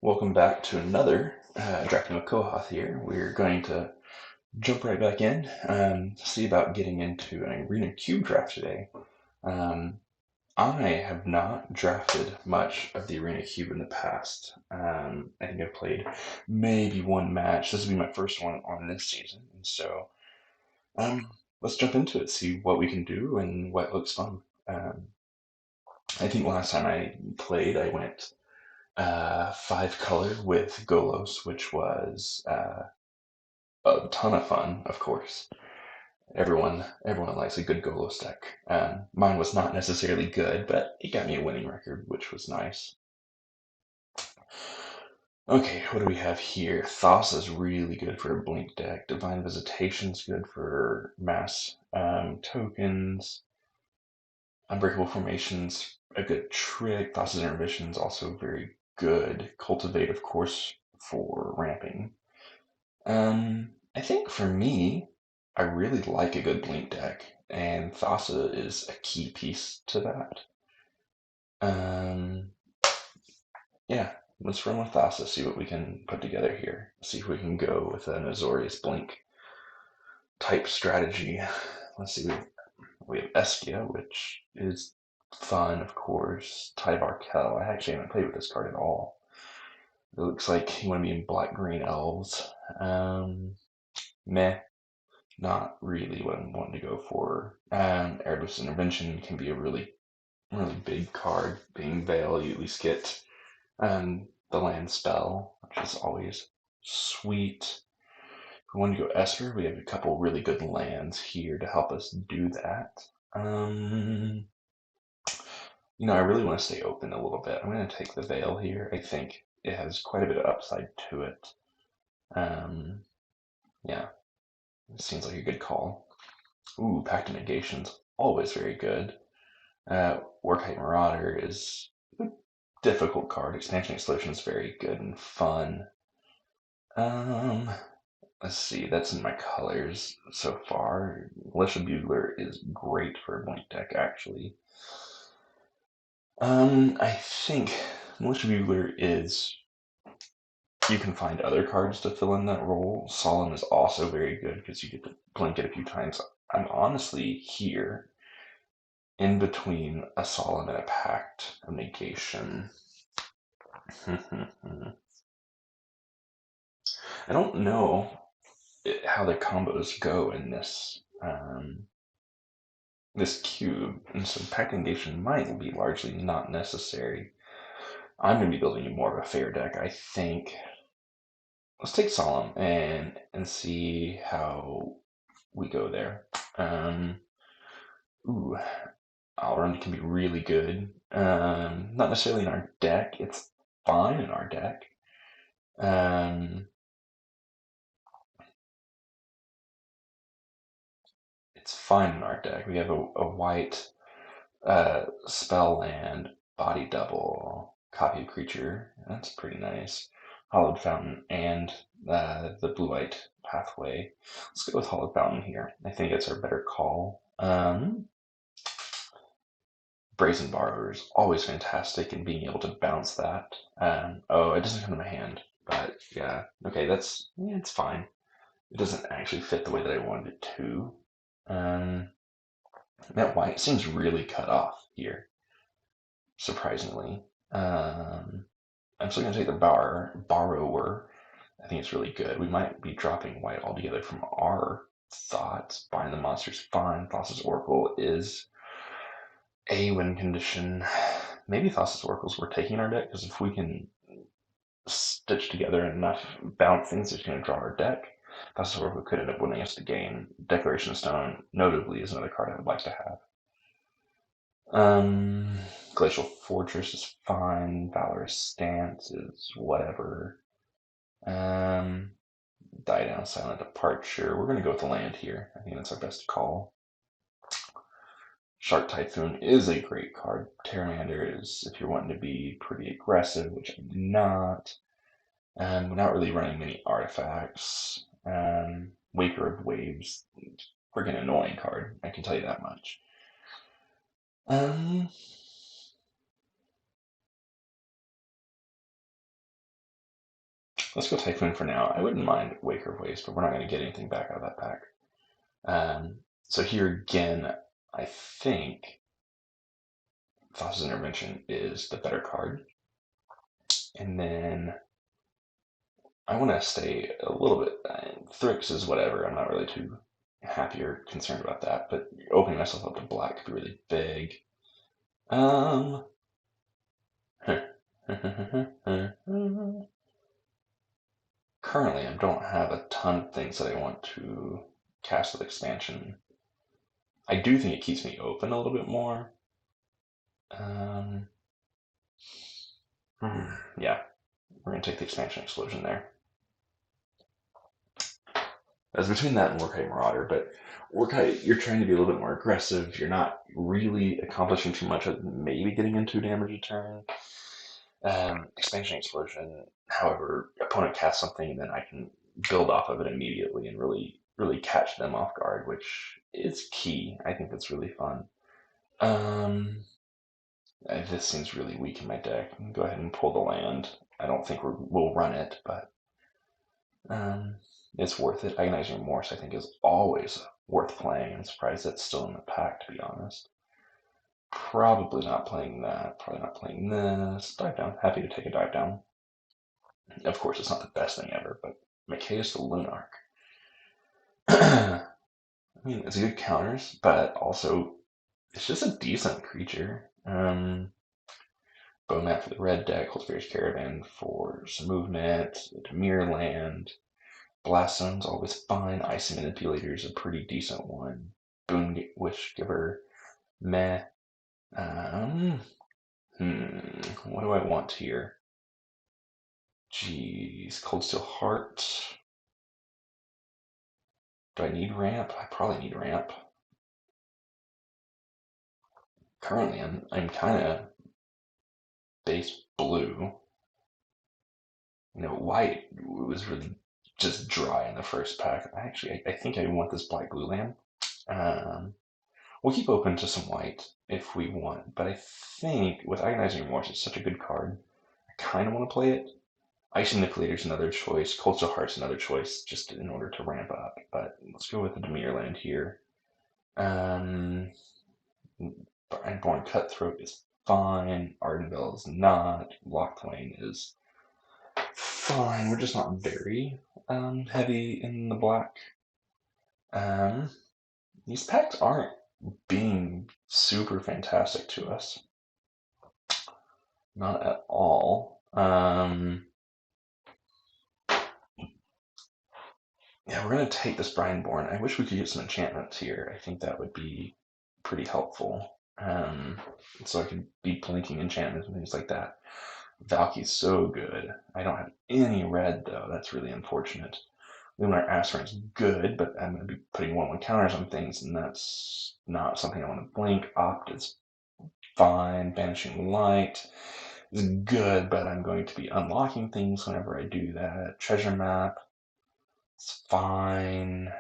Welcome back to another Drafting with Kohath here. We're going to jump right back in and see about getting into an Arena Cube draft today. I have not drafted much of the Arena Cube in the past. I think I've played maybe one match. This will be my first one on this season. And so um, let's jump into it, see what we can do and what looks fun. I think last time I played, I went 5 color with Golos, which was a ton of fun, of course. Everyone likes a good Golos deck. Mine was not necessarily good, but it got me a winning record, which was nice. Okay, what do we have here? Thassa's really good for a blink deck. Divine Visitation's good for mass tokens. Unbreakable Formation's a good trick. Thassa's Intermission's also very good. Cultivate, of course, for ramping. I think for me, I really like a good blink deck, and Thassa is a key piece to that. Um, yeah, let's run with Thassa, see what we can put together here. See if we can go with an Azorius blink type strategy. Let's see, we have Eskia, which is fun, of course. Tyvar Kell. I actually haven't played with this card at all. It looks like you want to be in black-green elves. Meh. Not really what I'm wanting to go for. Airless Intervention can be a really, really big card. Being Veil, you at least get the land spell, which is always sweet. If we want to go Esper, we have a couple really good lands here to help us do that. I really want to stay open a little bit. I'm going to take the Veil here. I think it has quite a bit of upside to it. Yeah, it seems like a good call. Ooh, Pact of Negation's always very good. Warkite Marauder is a difficult card. Expansion Explosion is very good and fun. Let's see, that's in my colors so far. Militia Bugler is great for a blink deck, actually. I think Militia Bugler is. You can find other cards to fill in that role. Solemn is also very good because you get to blink it a few times. I'm honestly here in between a Solemn and a Pact of Negation. I don't know how the combos go in this cube, and so Pact of Negation might be largely not necessary. I'm going to be building more of a fair deck, I think. Let's take Solemn and see how we go there. Ooh, Alrund can be really good. Not necessarily in our deck. It's fine in our deck. It's fine in our deck. We have a white spell land, body double, copy of creature. That's pretty nice. Hollowed Fountain and the blue-white pathway. Let's go with Hollowed Fountain here. I think it's our better call. Brazen Borrower is always fantastic in being able to bounce that. Oh, it doesn't come to my hand, but yeah. Okay, it's fine. It doesn't actually fit the way that I wanted it to. That white seems really cut off here, surprisingly. I'm still going to take the Borrower. I think it's really good. We might be dropping white altogether from our thoughts. Bind the Monster's fine. Thassa's Oracle is a win condition. Maybe Thassa's Oracle's worth taking our deck, because if we can stitch together enough bounce things that's going to draw our deck, Thassa's Oracle could end up winning us the game. Declaration Stone, notably, is another card I would like to have. Glacial Fortress is fine. Valorous Stance is whatever. Die Down Silent Departure. We're going to go with the land here. I think that's our best call. Shark Typhoon is a great card. Pteramander is if you're wanting to be pretty aggressive, which I'm not. We're not really running many artifacts. Waker of Waves, freaking annoying card. I can tell you that much. Let's go Typhoon for now. I wouldn't mind Waker of Waste, but we're not going to get anything back out of that pack. So here again, I think Thassa's Intervention is the better card. And then I want to stay a little bit. Thrix is whatever. I'm not really too happy or concerned about that. But opening myself up to black could be really big. Currently, I don't have a ton of things that I want to cast with expansion. I do think it keeps me open a little bit more. Yeah, we're going to take the expansion explosion there. As between that and Warkite Marauder, but Warkite, you're trying to be a little bit more aggressive. You're not really accomplishing too much of maybe getting into damage a turn. Expansion Explosion, however, opponent casts something and then I can build off of it immediately and really catch them off guard, which is key. I think that's really fun. This seems really weak in my deck. Go ahead and pull the land. I don't think we'll run it, but it's worth it. Agonizing Remorse, I think, is always worth playing. I'm surprised that's still in the pack, to be honest. Probably not playing that. Probably not playing this. Dive Down. Happy to take a dive down. Of course, it's not the best thing ever, but Mikaeus the Lunarch. I mean, it's good counters, but also it's just a decent creature. Bone Mat for the red deck, Cultivator's Caravan for some movement, Dimir land, Blast Zone's always fine, Icy Manipulator's a pretty decent one, Boon Wish Giver, meh. What do I want here? Jeez, Cold Steel Heart. Do I need ramp? I probably need ramp. Currently, I'm kind of base blue. White was really just dry in the first pack. I think I want this black blue land. We'll keep open to some white if we want, but I think with Agonizing Remorse, it's such a good card. I kind of want to play it. Icy Manipulator's another choice. Cold Steel Heart's another choice, just in order to ramp up. But let's go with the Dimir land here. Ironborn Cutthroat is fine. Ardenville is not. Locthwain is fine. We're just not very heavy in the black. These packs aren't being super fantastic to us. Not at all. Yeah, we're going to take this Brianborn. I wish we could get some enchantments here. I think that would be pretty helpful. So I could be blinking enchantments and things like that. Valky's so good. I don't have any red, though. That's really unfortunate. Lunar Aspirant's good, but I'm going to be putting 1/1 counters on things, and that's not something I want to blink. Opt is fine. Banishing Light is good, but I'm going to be unlocking things whenever I do that. Treasure Map is fine.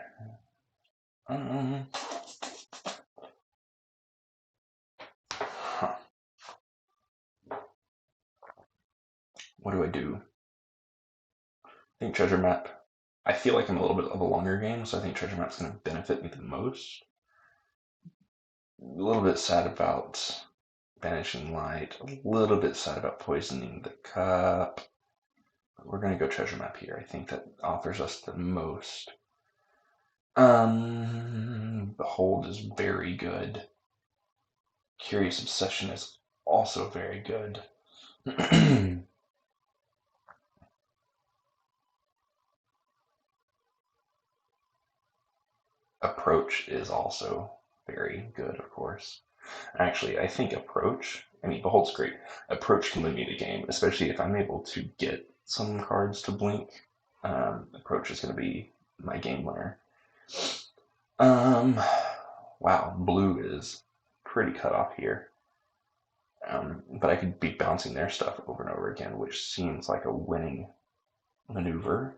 What do I do? I think Treasure Map. I feel like I'm a little bit of a longer game, so I think Treasure Map's going to benefit me the most. A little bit sad about Banishing Light. A little bit sad about Poisoning the Cup. But we're going to go Treasure Map here. I think that offers us the most. Behold is very good. Curious Obsession is also very good. Approach is also very good, of course. Actually, I think Behold's great. Approach can win me the game, especially if I'm able to get some cards to blink. Approach is going to be my game winner. Wow, blue is pretty cut off here. But I could be bouncing their stuff over and over again, which seems like a winning maneuver.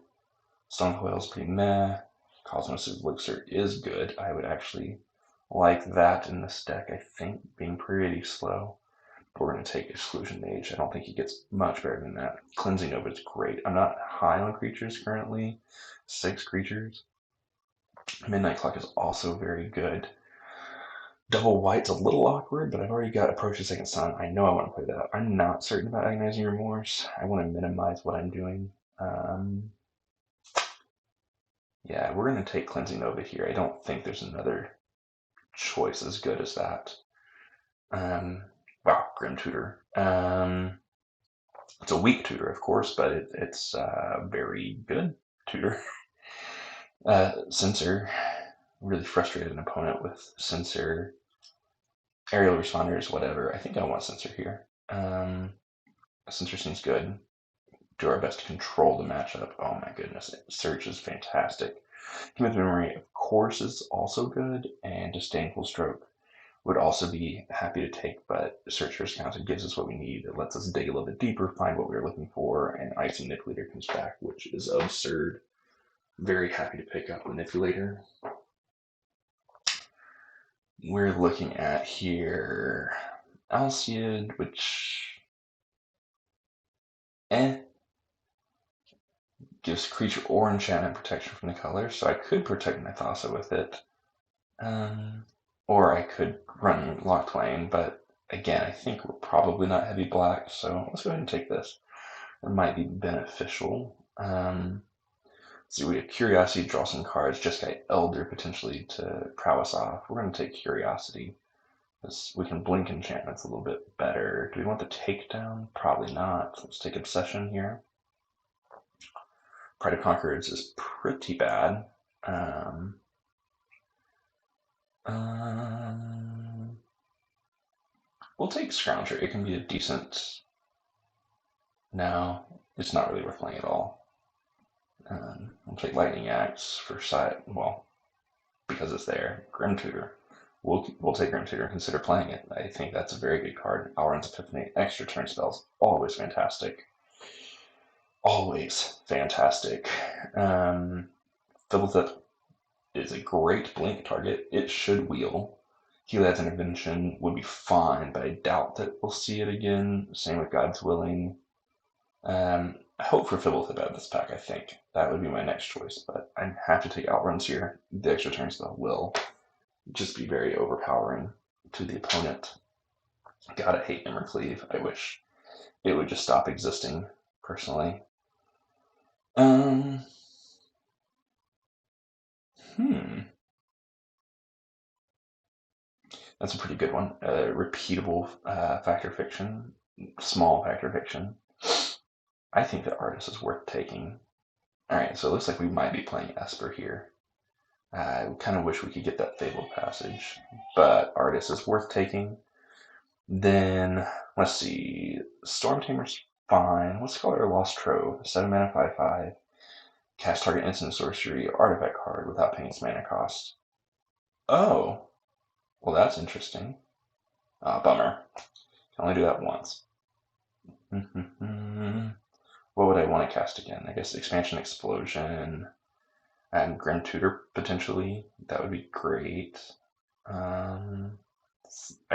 Stonecoil's pretty meh. Cosmos' Elixir is good. I would actually like that in this deck, I think, being pretty slow. we're going to take Exclusion Mage. I don't think he gets much better than that. Cleansing Nova is great. I'm not high on creatures currently. 6 creatures. Midnight Clock is also very good. Double White's a little awkward, but I've already got Approach the Second Sun. I know I want to play that. I'm not certain about Agonizing Remorse. I want to minimize what I'm doing. Yeah, we're going to take Cleansing Nova here. I don't think there's another choice as good as that. Wow, Grim Tutor. It's a weak tutor, of course, but it's a very good tutor. Censor. Really frustrated an opponent with Censor. Aerial Responders, whatever. I think I want Censor here. Censor seems good. Do our best to control the matchup. Oh my goodness. Search is fantastic. Human Memory, of course, is also good. And Disdainful Stroke would also be happy to take, but Search for Discounted gives us what we need. It lets us dig a little bit deeper, find what we were looking for, and Icy Manipulator comes back, which is absurd. Very happy to pick up Manipulator. We're looking at here Alcyon, which gives creature or enchantment protection from the color, so I could protect my Thassa with it. Or I could run Locked Lane, but again, I think we're probably not heavy black, so let's go ahead and take this. It might be beneficial. So we have Curiosity, draw some cards, just got Elder potentially to prowess off. We're going to take Curiosity. We can blink enchantments a little bit better. Do we want the takedown? Probably not. Let's take Obsession here. Pride of Conquerors is pretty bad. We'll take Scrounger. It can be a decent... No, it's not really worth playing at all. We'll take Lightning Axe for side. Well, because it's there. Grim Tutor. We'll take Grim Tutor and consider playing it. I think that's a very good card. Alrund's Epiphany. Extra turn spells. Always fantastic. Always fantastic. Fibblethip is a great blink target. It should wheel. Helad's Intervention would be fine, but I doubt that we'll see it again. Same with God's Willing. I hope for Fibblethip out of this pack, I think. That would be my next choice, but I have to take Outruns here. The extra turn spell will just be very overpowering to the opponent. Gotta hate Embercleave. I wish it would just stop existing, personally. That's a pretty good one. Repeatable Fact or Fiction. Small Fact or Fiction. I think that Artist is worth taking. Alright, so it looks like we might be playing Esper here. I kind of wish we could get that Fabled Passage, but Artist is worth taking. Then, let's see, Storm Tamer's fine. Let's call her Lost Trove. 7 mana, 5/5. Cast target instant sorcery artifact card without paying its mana cost. Oh, well that's interesting. Bummer. Can only do that once. What would I want to cast again? I guess Expansion Explosion and Grim Tutor potentially. That would be great. I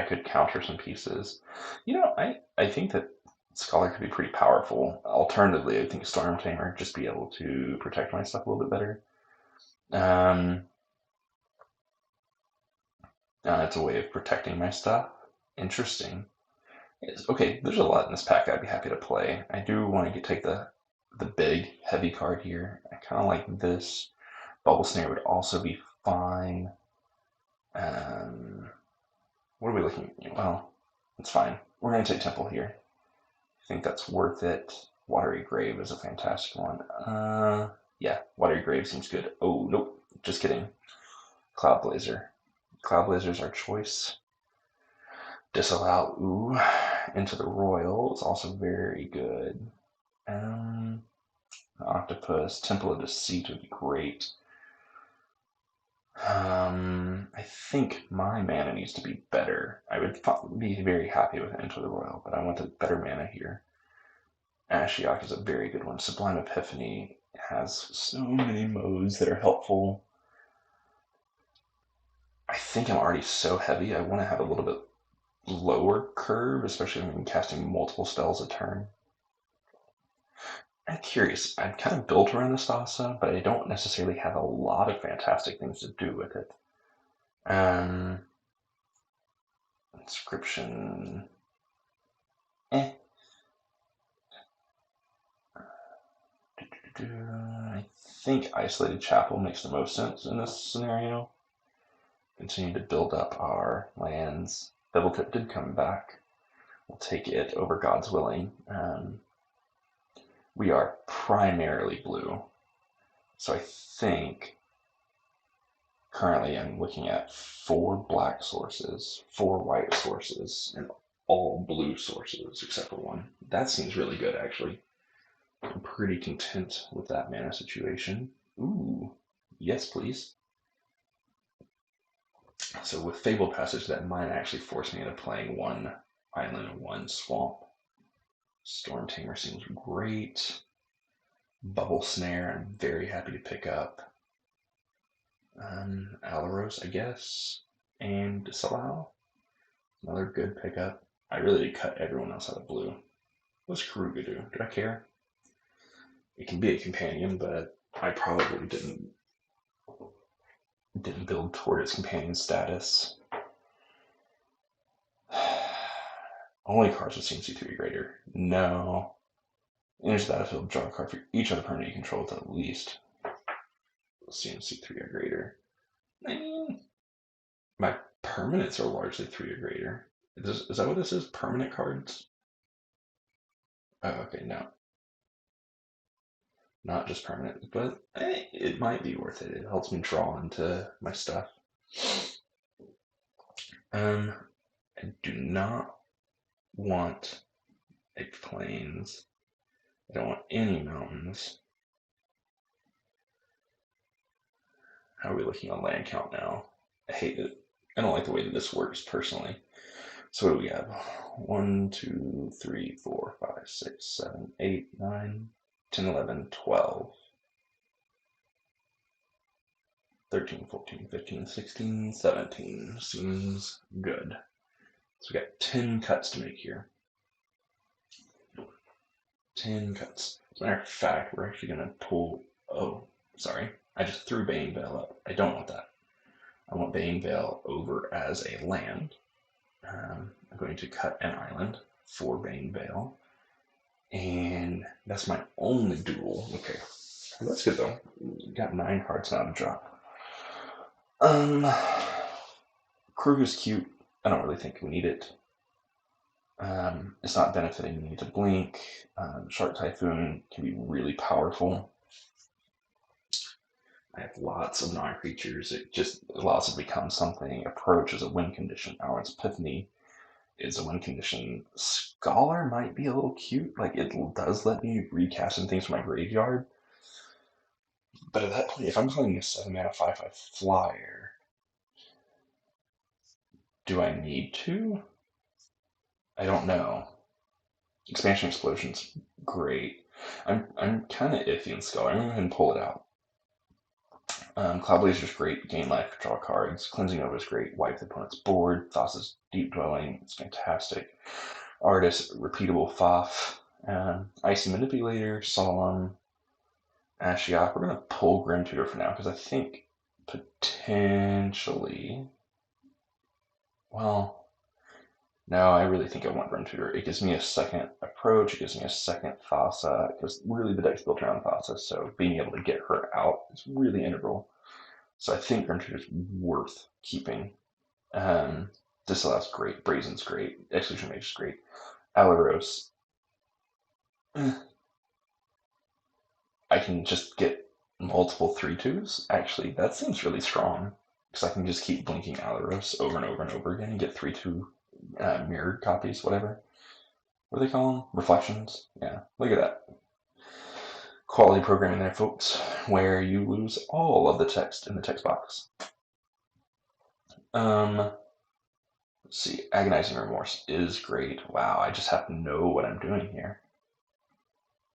could counter some pieces. I think that Scholar could be pretty powerful. Alternatively, I think Storm Tamer just be able to protect my stuff a little bit better. It's a way of protecting my stuff. Interesting. Okay, there's a lot in this pack I'd be happy to play. I do want to take the big, heavy card here. I kind of like this. Bubble Snare would also be fine. What are we looking at? Well, it's fine. We're going to take Temple here. I think that's worth it. Watery Grave is a fantastic one. Yeah, Watery Grave seems good. Oh, nope. Just kidding. Cloud Blazer. Cloud Blazer is our choice. Disallow Into the Royal is also very good. Octopus. Temple of Deceit would be great. I think my mana needs to be better. I would be very happy with Into the Royal, but I want a better mana here. Ashiok is a very good one. Sublime Epiphany has so many modes that are helpful. I think I'm already so heavy, I want to have a little bit lower curve, especially when I'm casting multiple spells a turn. I'm curious. I'm kind of built around this Thassa, but I don't necessarily have a lot of fantastic things to do with it. Inscription. Eh. I think Isolated Chapel makes the most sense in this scenario. Continue to build up our lands. Double Tip did come back. We'll take it over God's willing. We are primarily blue. So I think currently I'm looking at 4 black sources, 4 white sources, and all blue sources except for 1. That seems really good, actually. I'm pretty content with that mana situation. Ooh, yes, please. So with Fabled Passage, that might actually force me into playing 1 island and 1 swamp. Storm Tamer seems great. Bubble Snare, I'm very happy to pick up. Alaros, I guess, and Disallow. Another good pickup. I really did cut everyone else out of blue. What's Karuga do? Did I care? It can be a companion, but I probably didn't build toward its companion status. Only cards with CMC3 greater. No. Enters the battlefield, draw a card for each other permanent you control with at least CMC3 or greater. I mean, my permanents are largely 3 or greater. Is that what this is? Permanent cards? Oh, okay, no. Not just permanent, but it might be worth it. It helps me draw into my stuff. I do not want a plains. I don't want any mountains. How are we looking on land count now? I hate it. I don't like the way that this works personally. So what do we have? 1, 2, 3, 4, 5, 6, 7, 8, 9, 10, 11, 12, 13, 14, 15, 16, 17. Seems good. So we got 10 cuts to make here. 10 cuts. As a matter of fact, we're actually going to pull... Oh, sorry. I just threw Bane Veil up. I don't want that. I want Bane Veil over as a land. I'm going to cut an island for Bane Veil. And that's my only duel. Okay. That's good, though. Got 9 cards now to drop. Kruger's cute. I don't really think we need it. It's not benefiting me to blink. Shark Typhoon can be really powerful. I have lots of non-creatures. It just allows it to become something. Approach is a win condition. Hour's Epiphany is a win condition. Scholar might be a little cute. Like, it does let me recast some things from my graveyard. But at that point, if I'm playing a 7 mana 5/5 flyer, do I need to? I don't know. Expansion Explosion's great. I'm kind of iffy in Scholar. I'm going to go ahead and pull it out. Cloud Blazer's great. Gain life, draw cards. Cleansing Nova is great. Wipe the opponent's board. Thassa's Deep Dwelling. It's fantastic. Artist, repeatable Faf. Icy Manipulator, Solemn, Ashiok. We're going to pull Grim Tutor for now because I think potentially. Well, no, I really think I want Grim Tutor. It gives me a second approach. It gives me a second Thassa because really the deck's built around Thassa, so being able to get her out is really integral. So I think Grim Tutor is worth keeping. Disallow's great. Brazen's great. Exclusion Mage is great. Alaros. I can just get multiple 3/2s. Actually, that seems really strong. Because I can just keep blinking Alaros over and over and over again and get 3/2 mirrored copies, whatever. What do they call them? Reflections? Yeah, look at that. Quality programming there, folks, where you lose all of the text in the text box. Let's see. Agonizing Remorse is great. Wow, I just have to know what I'm doing here.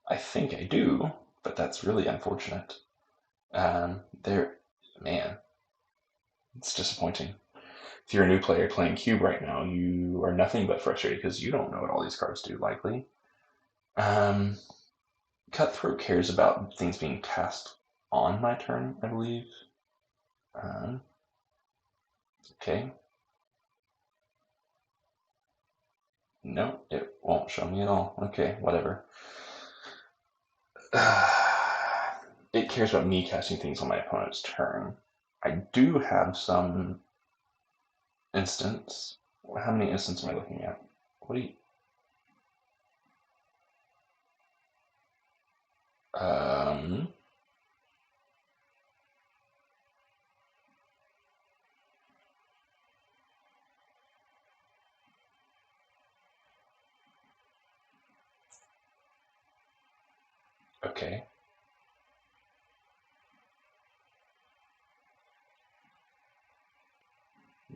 I think I do, but that's really unfortunate. Man, it's disappointing. if you're a new player playing Cube right now, you are nothing but frustrated because you don't know what all these cards do, likely. Cutthroat cares about things being cast on my turn, I believe. Okay. No, it won't show me at all. Okay, whatever. It cares about me casting things on my opponent's turn. I do have some instance. How many instances am I looking at? What do you... Okay.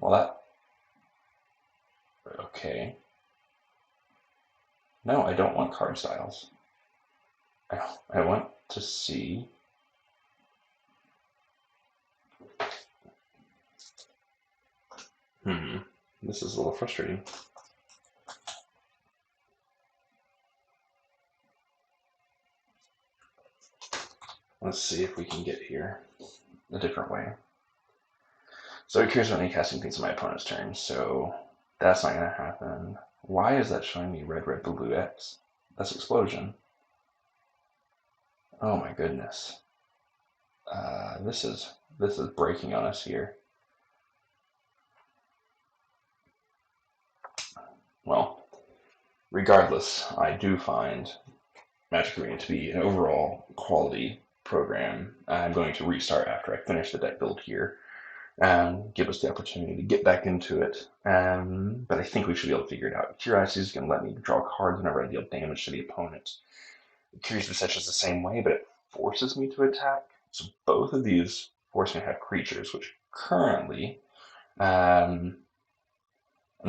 Well, that... Okay. No, I don't want card styles. I want to see... This is a little frustrating. Let's see if we can get here a different way. So it cares about me casting things on my opponent's turn, so that's not going to happen. Why is that showing me red, red, blue, blue, X? That's explosion. Oh my goodness. This is breaking on us here. Well, regardless, I do find Magic Arena to be an overall quality program. I'm going to restart after I finish the deck build here. Give us the opportunity to get back into it. But I think we should be able to figure it out. Curiosity is going to let me draw cards whenever I deal damage to the opponent. Curious Research is the same way, but it forces me to attack. So both of these force me to have creatures, which currently, I'm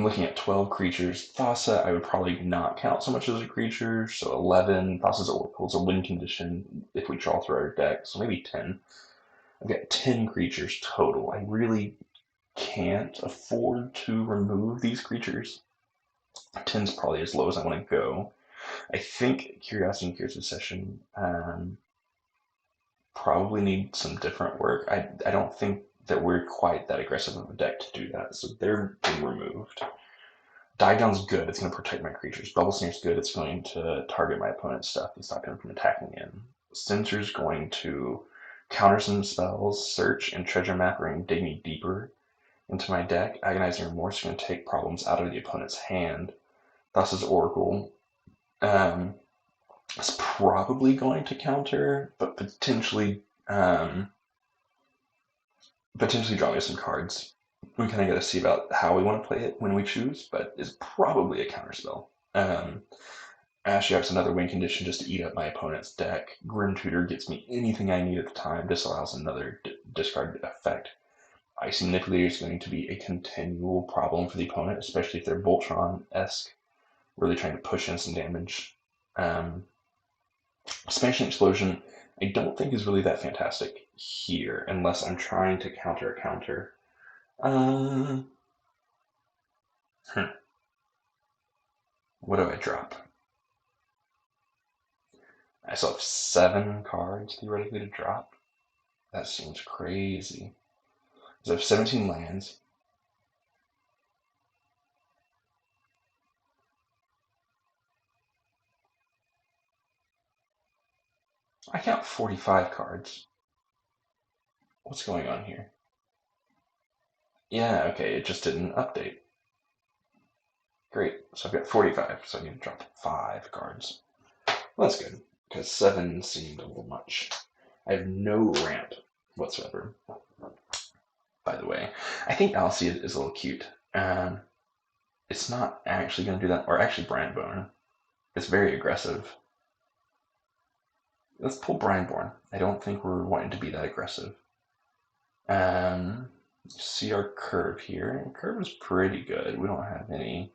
looking at 12 creatures. Thassa, I would probably not count so much as a creature, so 11. Thassa's Oracle is a win condition if we draw through our deck, so maybe 10. I've got 10 creatures total. I really can't afford to remove these creatures. 10's probably as low as I want to go. I think Curiosity and Curious Obsession probably need some different work. I don't think that we're quite that aggressive of a deck to do that, so they're being removed. Diagon's good, it's going to protect my creatures. Bubble Snare's good, it's going to target my opponent's stuff and stop him from attacking in. Censor's going to counter some spells, search, and treasure map ring dig me deeper into my deck. Agonizing Remorse is going to take problems out of the opponent's hand. Thassa's Oracle is probably going to counter, but potentially draw me some cards. We kind of got to see about how we want to play it when we choose, but it's probably a counterspell. Ashiok's another win condition just to eat up my opponent's deck. Grim Tutor gets me anything I need at the time. Disallows another discard effect. Icy Manipulator is going to be a continual problem for the opponent, especially if they're Voltron-esque, really trying to push in some damage. Smashing Explosion, I don't think is really that fantastic here, unless I'm trying to counter a counter. What do I drop? I still have 7 cards theoretically to drop. That seems crazy. So I have 17 lands. I count 45 cards. What's going on here? Yeah, okay, it just didn't update. Great, so I've got 45, so I need to drop 5 cards. Well, that's good, because 7 seemed a little much. I have no ramp whatsoever. By the way, I think Alcea is a little cute. It's not actually going to do that, or actually Brandbone. It's very aggressive. Let's pull Brandborn. I don't think we're wanting to be that aggressive. See our curve here. Curve is pretty good. We don't have any.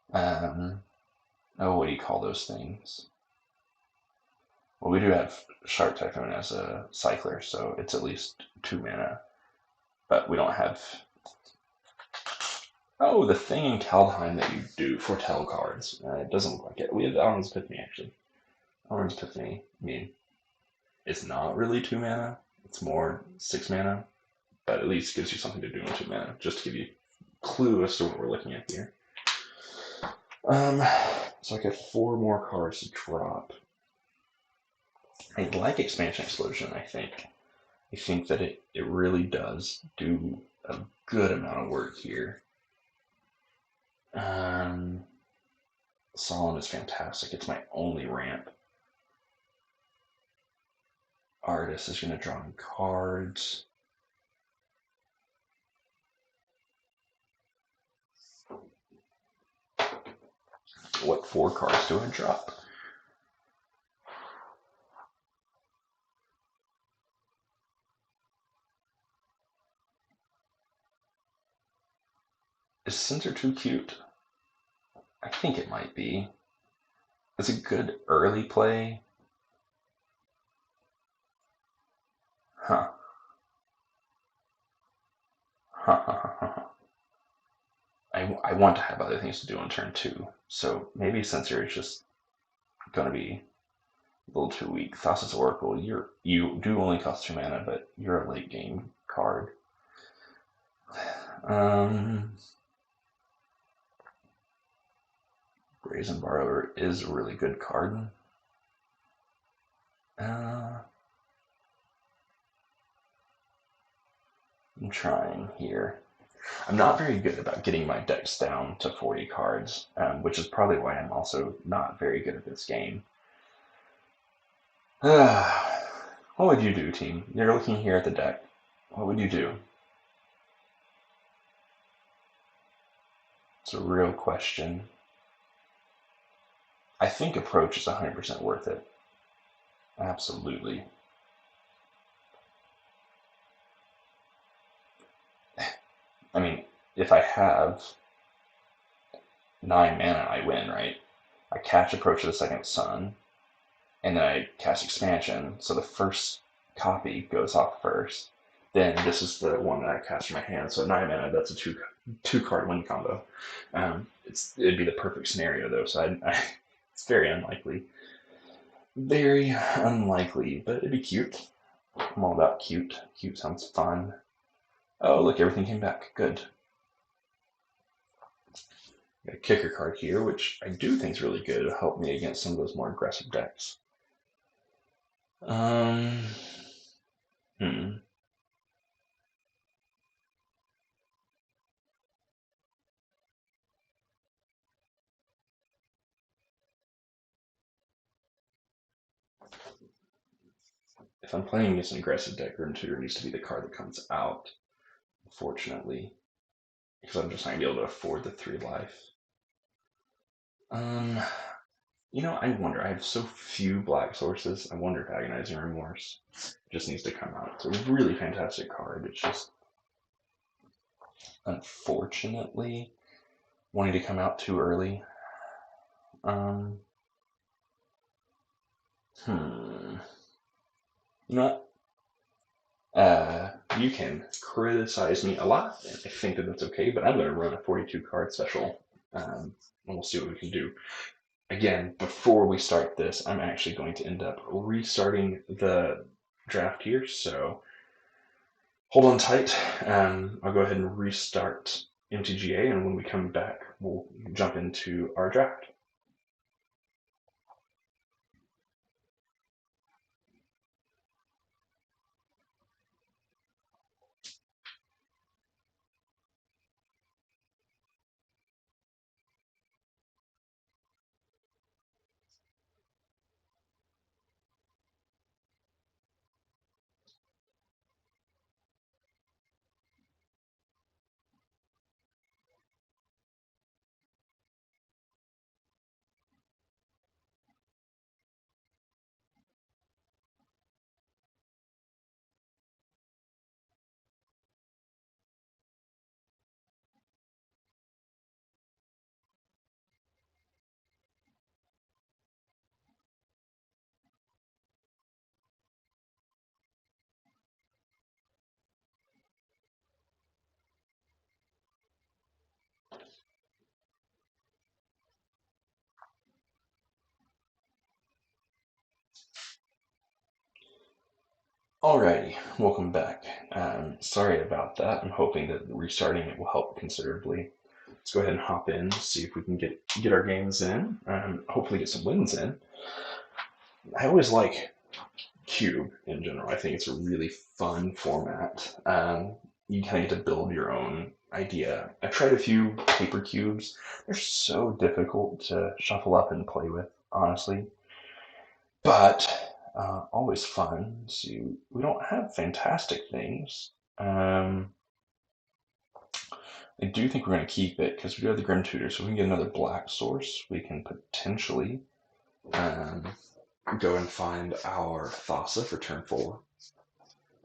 What do you call those things? Well, we do have Shark Typhoon as a cycler, so it's at least 2 mana. But we don't have Oh, the thing in Kaldheim that you do foretell cards. It doesn't look like it. We have Elrond's Epiphany, actually. Elrond's Epiphany, I mean, it's not really 2 mana. It's more 6 mana, but at least gives you something to do in 2 mana, just to give you a clue as to what we're looking at here. So I get 4 more cards to drop. I like Expansion Explosion, I think. I think that it really does do a good amount of work here. Solemn is fantastic. It's my only ramp. Artist is going to draw me cards. What 4 cards do I drop? Is Center too cute? I think it might be. It's a good early play. Huh. I want to have other things to do on turn 2, so maybe Censor is just going to be a little too weak. Thassa's Oracle, you do only cost 2 mana, but you're a late game card. Brazen Borrower is a really good card. I'm trying here. I'm not very good about getting my decks down to 40 cards, which is probably why I'm also not very good at this game. What would you do, team? You're looking here at the deck. What would you do? It's a real question. I think Approach is 100% worth it. Absolutely. I mean, if I have 9 mana, I win, right? I catch Approach of the Second Sun, and then I cast Expansion, so the first copy goes off first. Then this is the one that I cast from my hand, so 9 mana, that's a two card win combo. It'd be the perfect scenario though, so it's very unlikely. Very unlikely, but it'd be cute. I'm all about cute. Cute sounds fun. Oh, look, everything came back. Good. Got a kicker card here, which I do think is really good. It'll help me against some of those more aggressive decks. If I'm playing against an aggressive deck, Grim Tutor needs to be the card that comes out, unfortunately, because I'm just not going to be able to afford the 3 life. I wonder. I have so few black sources. I wonder if Agonizing Remorse just needs to come out. It's a really fantastic card. It's just, unfortunately, wanting to come out too early. You know what? You can criticize me a lot, and I think that that's okay, but I'm going to run a 42 card special, and we'll see what we can do. Again, before we start this, I'm actually going to end up restarting the draft here, so hold on tight. I'll go ahead and restart MTGA, and when we come back, we'll jump into our draft. Alrighty, welcome back. Sorry about that. I'm hoping that restarting it will help considerably. Let's go ahead and hop in, see if we can get our games in, hopefully get some wins in. I always like Cube in general. I think it's a really fun format. You kind of get to build your own idea. I've tried a few paper cubes. They're so difficult to shuffle up and play with, honestly. But always fun. See, we don't have fantastic things. I do think we're going to keep it because we do have the Grim Tutor, so we can get another black source. We can potentially um, go and find our Thassa for turn 4.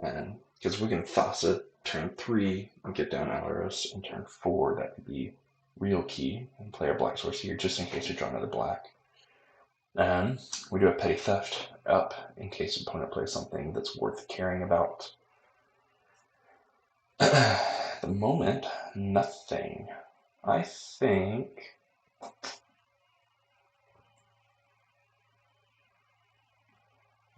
Because we can Thassa turn 3 and get down Alaros in turn 4. That could be real key. And play our black source here just in case we draw another black. We do have Petty Theft up in case opponent plays something that's worth caring about. At the moment, nothing. I think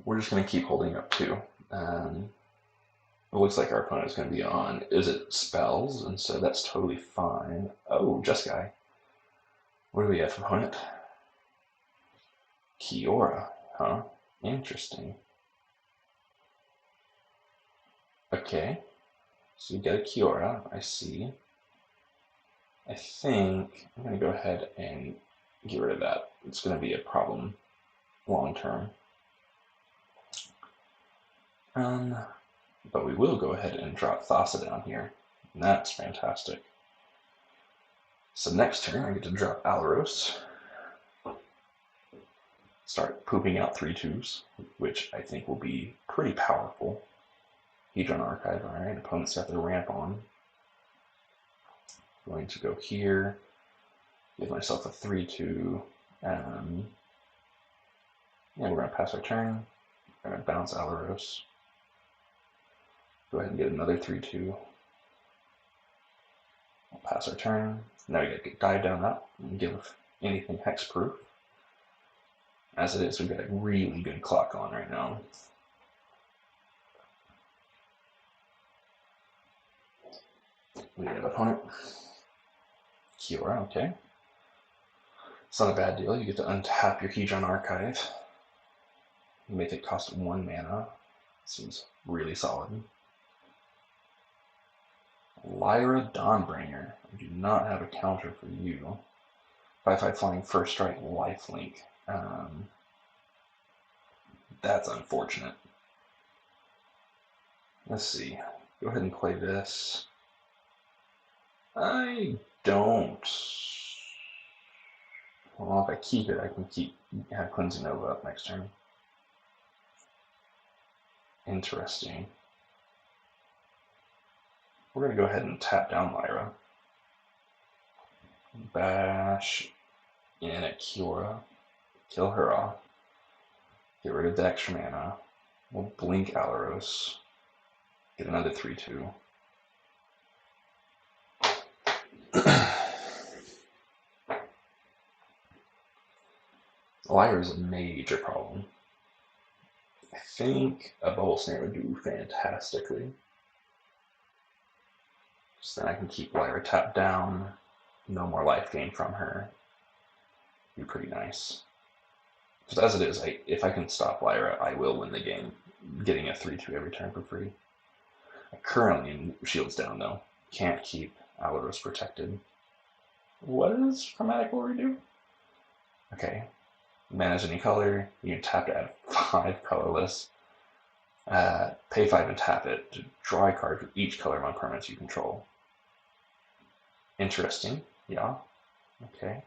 we're just going to keep holding up too. It looks like our opponent is going to be on. Is it spells? And so that's totally fine. Oh, Jeskai. What do we have for opponent? Kiora, huh? Interesting. Okay. So you got a Kiora, I see. I think I'm going to go ahead and get rid of that. It's going to be a problem long term. But we will go ahead and drop Thassa down here. And that's fantastic. So next turn, I get to drop Alaros. Start pooping out 3/2s, which I think will be pretty powerful. Hedron Archive, alright, opponent's got their ramp on. Going to go here, give myself a 3/2. Yeah, we're going to pass our turn. We're going to bounce Alaros. Go ahead and get another 3/2. We'll pass our turn. Now we got to get dive down that and give anything hexproof. As it is, we've got a really good clock on right now. We have opponent. Kiora, okay. It's not a bad deal. You get to untap your Hedron Archive. Make it cost 1 mana. Seems really solid. Lyra Dawnbringer. I do not have a counter for you. 5/5 flying first strike lifelink. That's unfortunate. Let's see. Go ahead and play this. I don't. Well, if I keep it, I can have Cleansing Nova up next turn. Interesting. We're going to go ahead and tap down Lyra. Bash in at Kiora. Kill her off. Get rid of the extra mana. We'll blink Alaros. Get another 3/2. Lyra is a major problem. I think a Bubble Snare would do fantastically. So then I can keep Lyra tapped down. No more life gain from her. Be pretty nice. Just as it is, if I can stop Lyra, I will win the game, getting a 3/2 every turn for free. I currently am shields down though. Can't keep Alaros protected. What does Chromatic Glory do? Okay. Manage any color. You can tap to add 5 colorless. Pay 5 and tap it to draw a card for each color among permanents you control. Interesting. Yeah. Okay.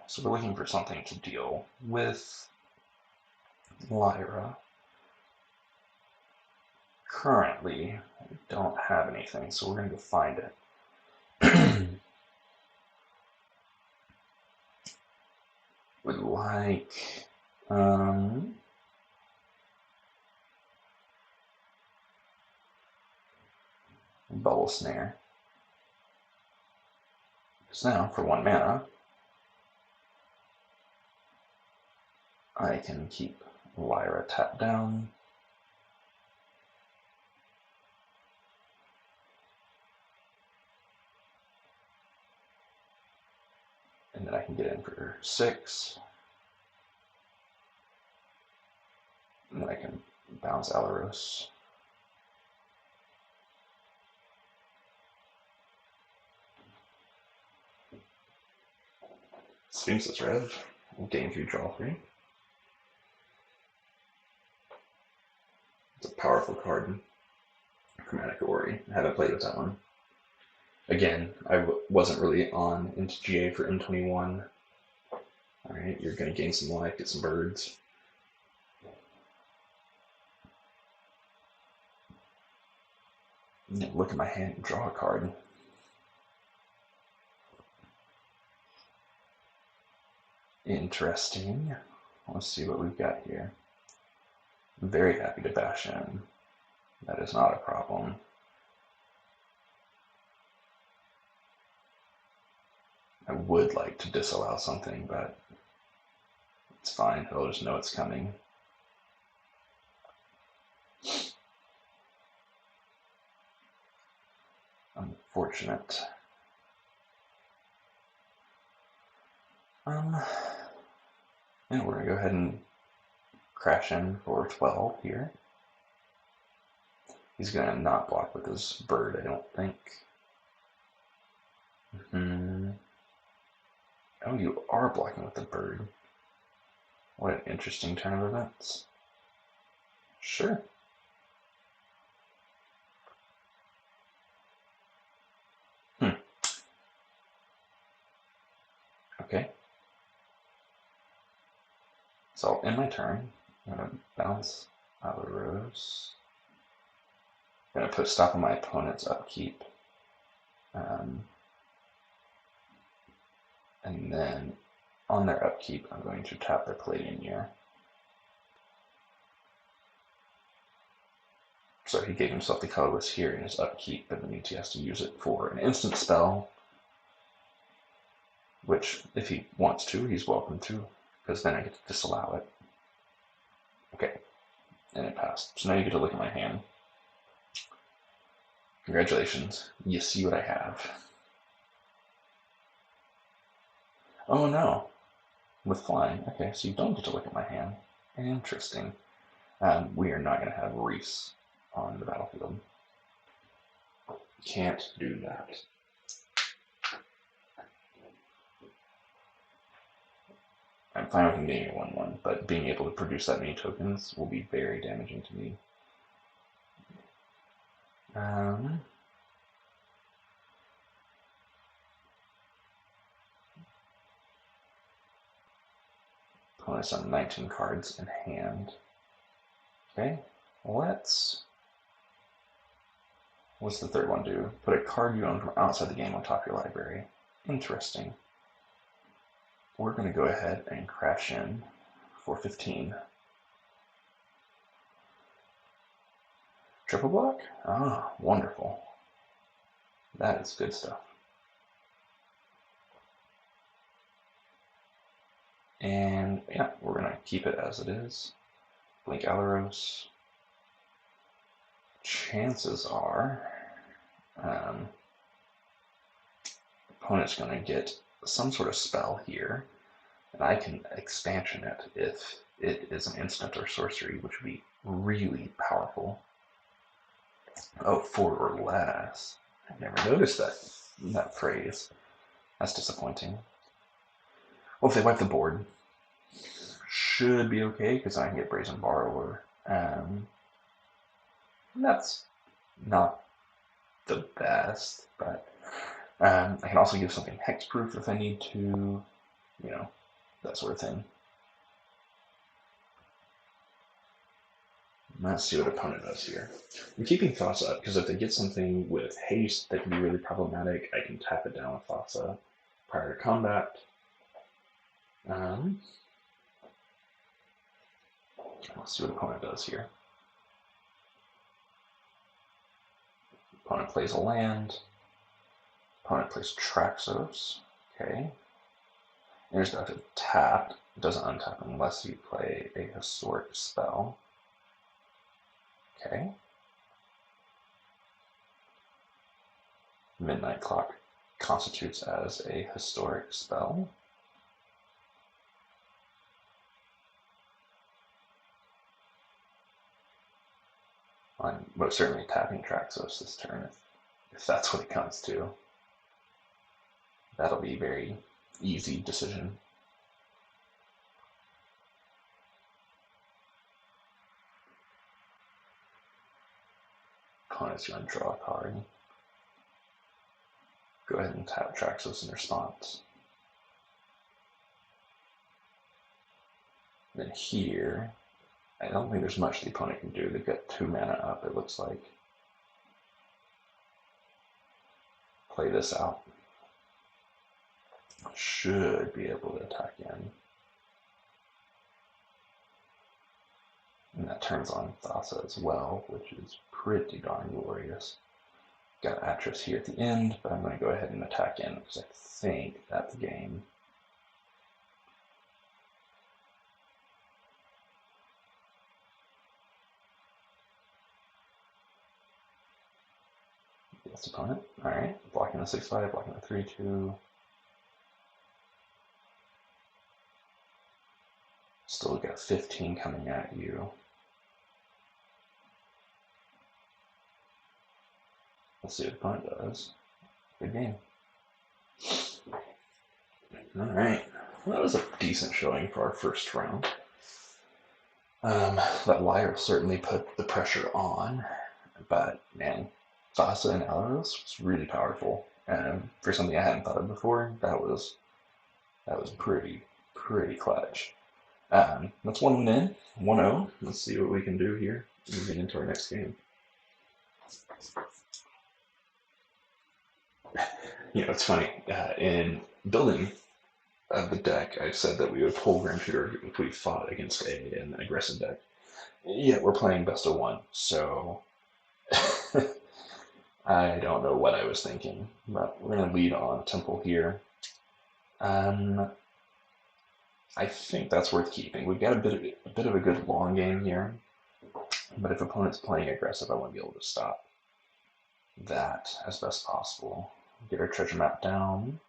So we're looking for something to deal with Lyra. Currently, I don't have anything, so we're going to go find it. Would like Bubble Snare. So now, for 1 mana, I can keep Lyra tapped down, And then I can get in for 6. And then I can bounce Azorius. Sphinx is red. Gain 3, draw 3. It's a powerful card. Chromatic Ori. I haven't played with that one. Again, I wasn't really on MTGA for M21. Alright, you're going to gain some life, get some birds. Look at my hand and draw a card. Interesting. Let's see what we've got here. I'm very happy to bash in. That is not a problem. I would like to disallow something, but it's fine. He'll just know it's coming. Unfortunate. Yeah, we're gonna go ahead and crash in for 12 here. He's gonna not block with his bird, I don't think. Oh, you are blocking with the bird. What an interesting turn of events. Sure. Okay. So in my turn, I'm gonna bounce Azorius. I'm gonna put stop on my opponent's upkeep. And then on their upkeep, I'm going to tap their Palladian. So he gave himself the colorless here in his upkeep, but then he has to use it for an instant spell, which, if he wants to, he's welcome to, because then I get to disallow it. Okay, and it passed. So now you get to look at my hand. Congratulations, you see what I have. Oh no, with flying. Okay, so you don't get to look at my hand. Interesting. We are not going to have Reese on the battlefield. Can't do that. I'm fine with him getting a 1/1, but being able to produce that many tokens will be very damaging to me. Opponent's on 19 cards in hand. Okay, what's the third one do? Put a card you own from outside the game on top of your library. Interesting. We're going to go ahead and crash in for 15. Triple block? Ah, wonderful. That is good stuff. And yeah, we're going to keep it as it is. Blink Azorius. Chances are opponent's going to get some sort of spell here, and I can expansion it if it is an instant or sorcery, which would be really powerful. Oh, 4 or less. I've never noticed that phrase. That's disappointing. Well, if they wipe the board, should be okay, because I can get Brazen Borrower. That's not the best, but I can also give something hexproof if I need to, that sort of thing. Let's see what opponent does here. I'm keeping Thassa up because if they get something with haste that can be really problematic, I can tap it down with Thassa prior to combat. Let's see what opponent does here. Opponent plays a land. Opponent plays Traxos. Okay. Here's got to tap. It doesn't untap unless you play a historic spell. Okay. Midnight Clock constitutes as a historic spell. I'm most certainly tapping Traxos this turn if that's what it comes to. That'll be a very easy decision. Opponent's going to draw a card. Go ahead and tap Traxos in response. Then here, I don't think there's much the opponent can do. They've got 2 mana up, it looks like. Play this out. Should be able to attack in. And that turns on Thassa as well, which is pretty darn glorious. Got Atros here at the end, but I'm going to go ahead and attack in because I think that's game. Yes, opponent. Alright, blocking the 6/5, blocking the 3/2. Still got 15 coming at you. Let's see what the opponent does. Good game. Alright, well, that was a decent showing for our first round. That Lyre certainly put the pressure on, but man, Thassa and Azorius was really powerful. And for something I hadn't thought of before, that was pretty clutch. That's 1 win in, 1-0. Let's see what we can do here moving into our next game. You know, it's funny, in building the deck, I said that we would pull Grand Tutor if we fought against an aggressive deck. Yet we're playing best of 1, so I don't know what I was thinking, but we're going to lead on Temple here. I think that's worth keeping. We've got a bit of a good long game here, but if opponent's playing aggressive, I want to be able to stop that as best possible. Get our treasure map down.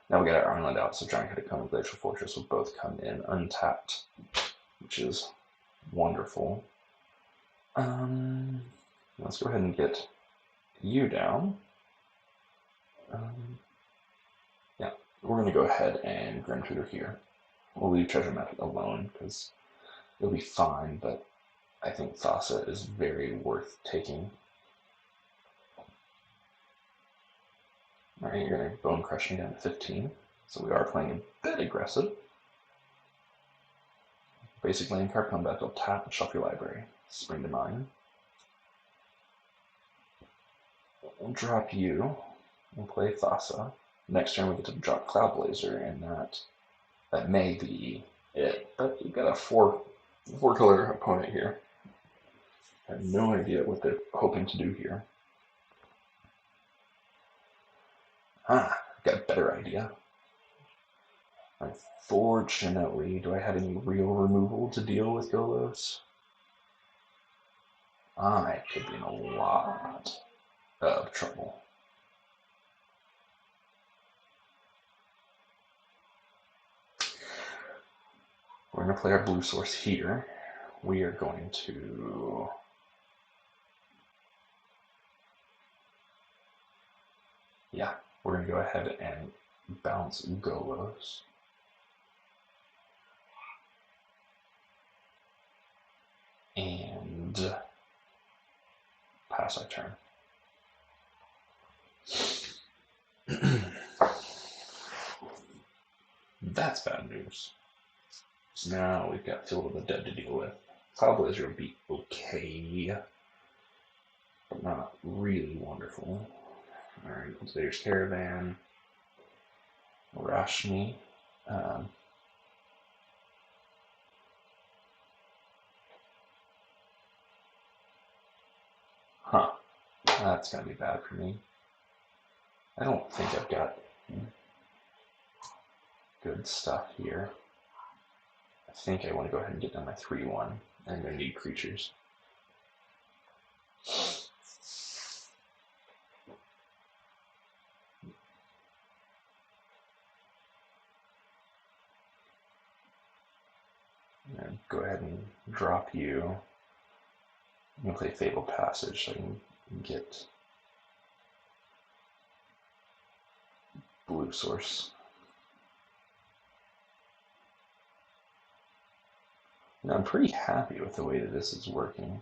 Now we got our island out, so Giant Catacomb and Glacial Fortress will both come in untapped, which is wonderful. Let's go ahead and get you down. Yeah, we're going to go ahead and Grim Tutor here. We'll leave Treasure Map alone because it'll be fine, but I think Thassa is very worth taking. Alright, you're going to Bone Crushing down to 15, so we are playing a bit aggressive. Basic lane card comeback, you'll tap and shuffle your library. Spring to Mine. We'll drop you. We'll play Thassa. Next turn we get to drop Cloud Blazer, and that may be it. But you've got a four-color opponent here. I have no idea what they're hoping to do here. I've got a better idea. Unfortunately, do I have any real removal to deal with Golos? I could be in a lot of trouble. We're going to play our blue source here. We are going to we're going to go ahead and bounce Golos. And pass our turn. That's bad news. So now we've got Field of the Dead to deal with. Cloud Blazer will be okay, but not really wonderful. Alright, Cultivator's Caravan, Rashmi. That's gonna be bad for me. I don't think I've got good stuff here. I think I want to go ahead and get down my 3/1. I'm going to need creatures. And go ahead and drop you. I'm going to play Fabled Passage so I can get blue source. Now I'm pretty happy with the way that this is working.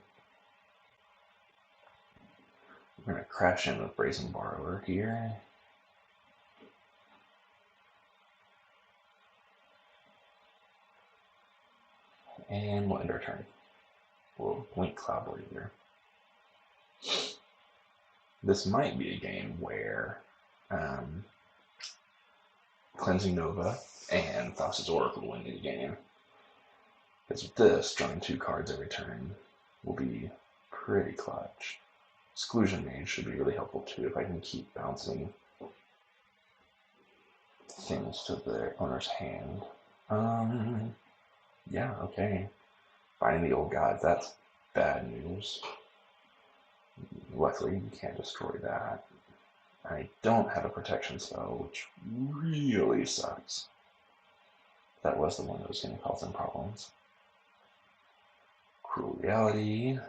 We're going to crash in with Brazen Borrower here. And we'll end our turn. We'll blink Cloud Warrior. This might be a game where Cleansing Nova and Thassa's Oracle will win the game. Because with this, drawing 2 cards every turn will be pretty clutch. Exclusion Mage should be really helpful too if I can keep bouncing things to the owner's hand. Yeah, okay. Finding the Old Gods, that's bad news. Luckily, you can't destroy that. I don't have a protection spell, which really sucks. That was the one that was going to cause some problems. Cruel Reality.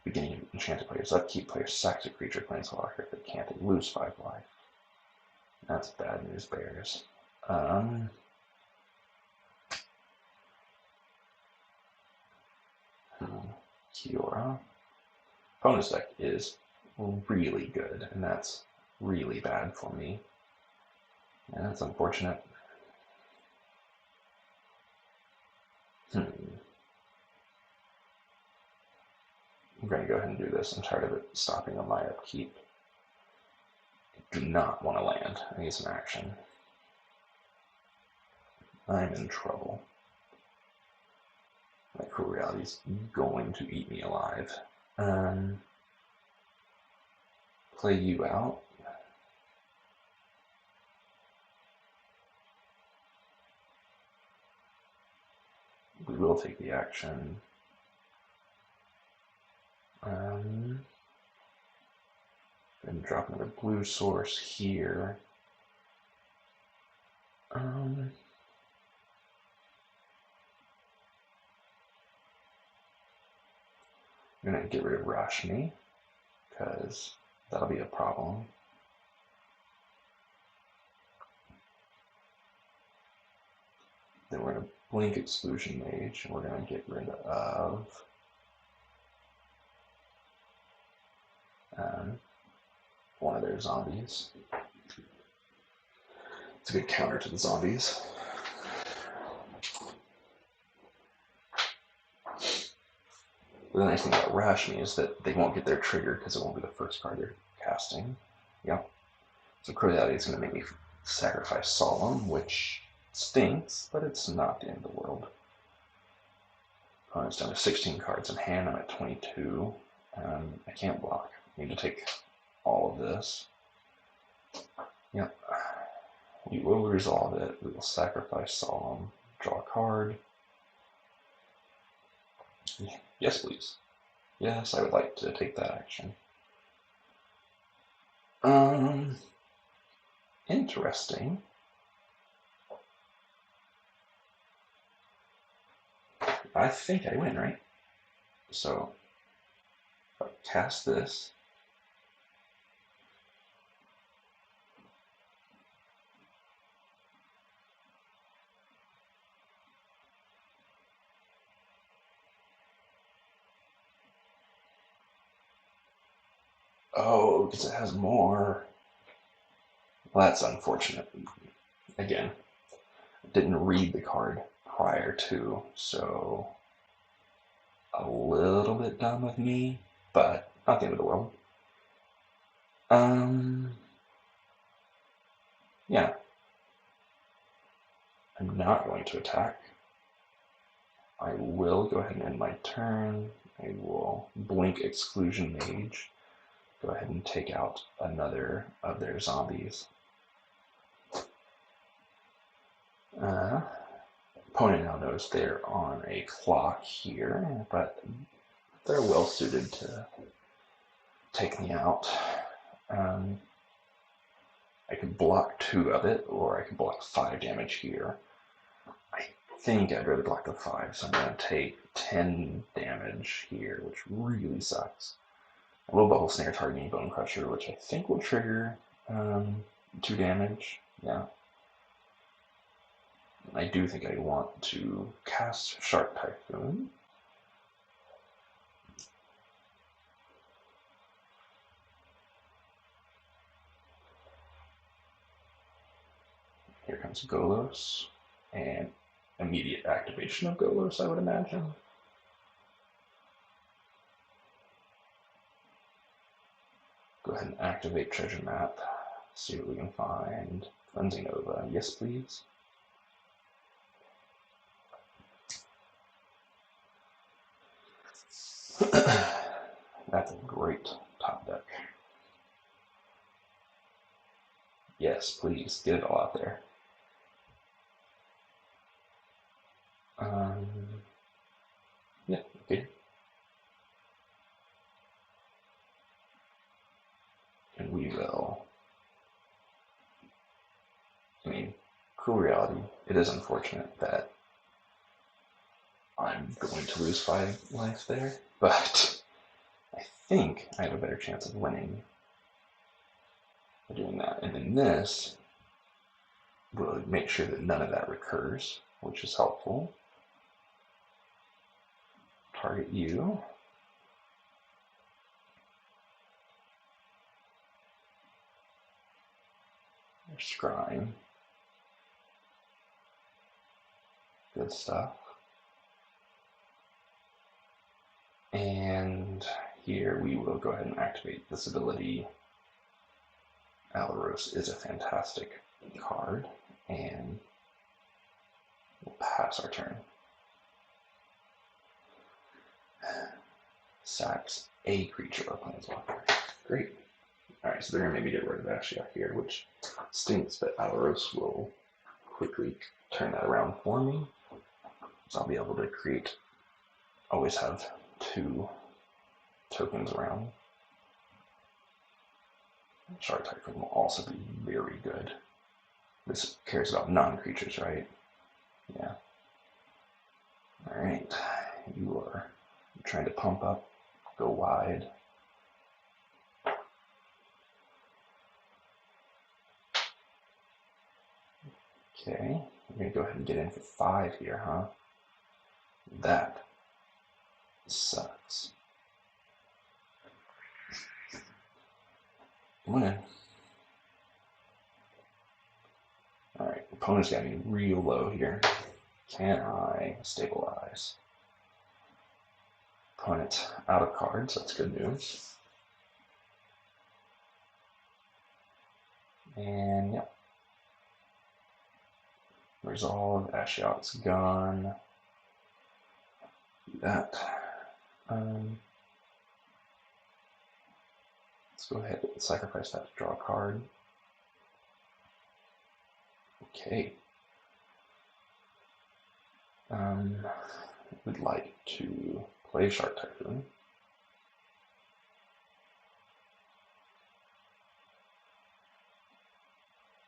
Beginning of enchanted players upkeep, players sack a creature planeswalker. If they can't, they lose 5 life. That's bad news bears. Kiora. Opponent's deck is really good, and that's really bad for me. And that's unfortunate. I'm going to go ahead and do this. I'm tired of it stopping on my upkeep. I do not want to land. I need some action. I'm in trouble. My Cruel Reality is going to eat me alive. Play you out. We will take the action. And drop another blue source here. I'm going to get rid of Rashmi, because that'll be a problem. Then we're going to blink Exclusion Mage, and we're going to get rid of one of their zombies. It's a good counter to the zombies. The nice thing about Rashmi is that they won't get their trigger because it won't be the first card they're casting. Yep. So Cruel Reality is going to make me sacrifice Solemn, which stinks, but it's not the end of the world. Opponent's down to 16 cards in hand. I'm at 22. I can't block. I need to take all of this. Yep. We will resolve it. We will sacrifice Solemn. Draw a card. Yes, please. Yes, I would like to take that action. Interesting. I think I win, right? So, if I cast this. Oh, because it has more. Well, that's unfortunate. Again, didn't read the card prior to, so a little bit dumb of me, but not the end of the world. Yeah. I'm not going to attack. I will go ahead and end my turn. I will blink Exclusion Mage. Go ahead and take out another of their zombies. Opponent now knows they're on a clock here, but they're well suited to take me out. I could block 2 of it, or I could block 5 damage here. I think I'd rather block the 5, so I'm going to take 10 damage here, which really sucks. I will Bubble Snare targeting Bone Crusher, which I think will trigger 2 damage. Yeah. I do think I want to cast Shark Typhoon. Here comes Golos, and immediate activation of Golos, I would imagine. Go ahead and activate Treasure Map, see what we can find. Cleansing Nova, yes please. That's a great top deck. Yes, please, get it all out there. Yeah, okay. And we will. I mean, cruel reality, it is unfortunate that I'm going to lose 5 life there, but I think I have a better chance of winning by doing that. And then this will make sure that none of that recurs, which is helpful. Target you. Scrying. Good stuff. And here we will go ahead and activate this ability. Alaros is a fantastic card, and we'll pass our turn. Sacks a creature or planeswalker. Great. Alright, so they're going to maybe get rid of Ashiok here, which stinks, but Alaros will quickly turn that around for me. So I'll be able to create, always have 2 tokens around. Shark Typhoon will also be very good. This cares about non-creatures, right? Yeah. Alright, you are trying to pump up, go wide. Okay, I'm going to go ahead and get in for 5 here, huh? That sucks. Come in. Alright, opponent's got me real low here. Can I stabilize? Opponent's out of cards, that's good news. And yeah. Resolve, Ashiok's gone. Do that. Let's go ahead and sacrifice that to draw a card. Okay. Would like to play Shark Typhoon.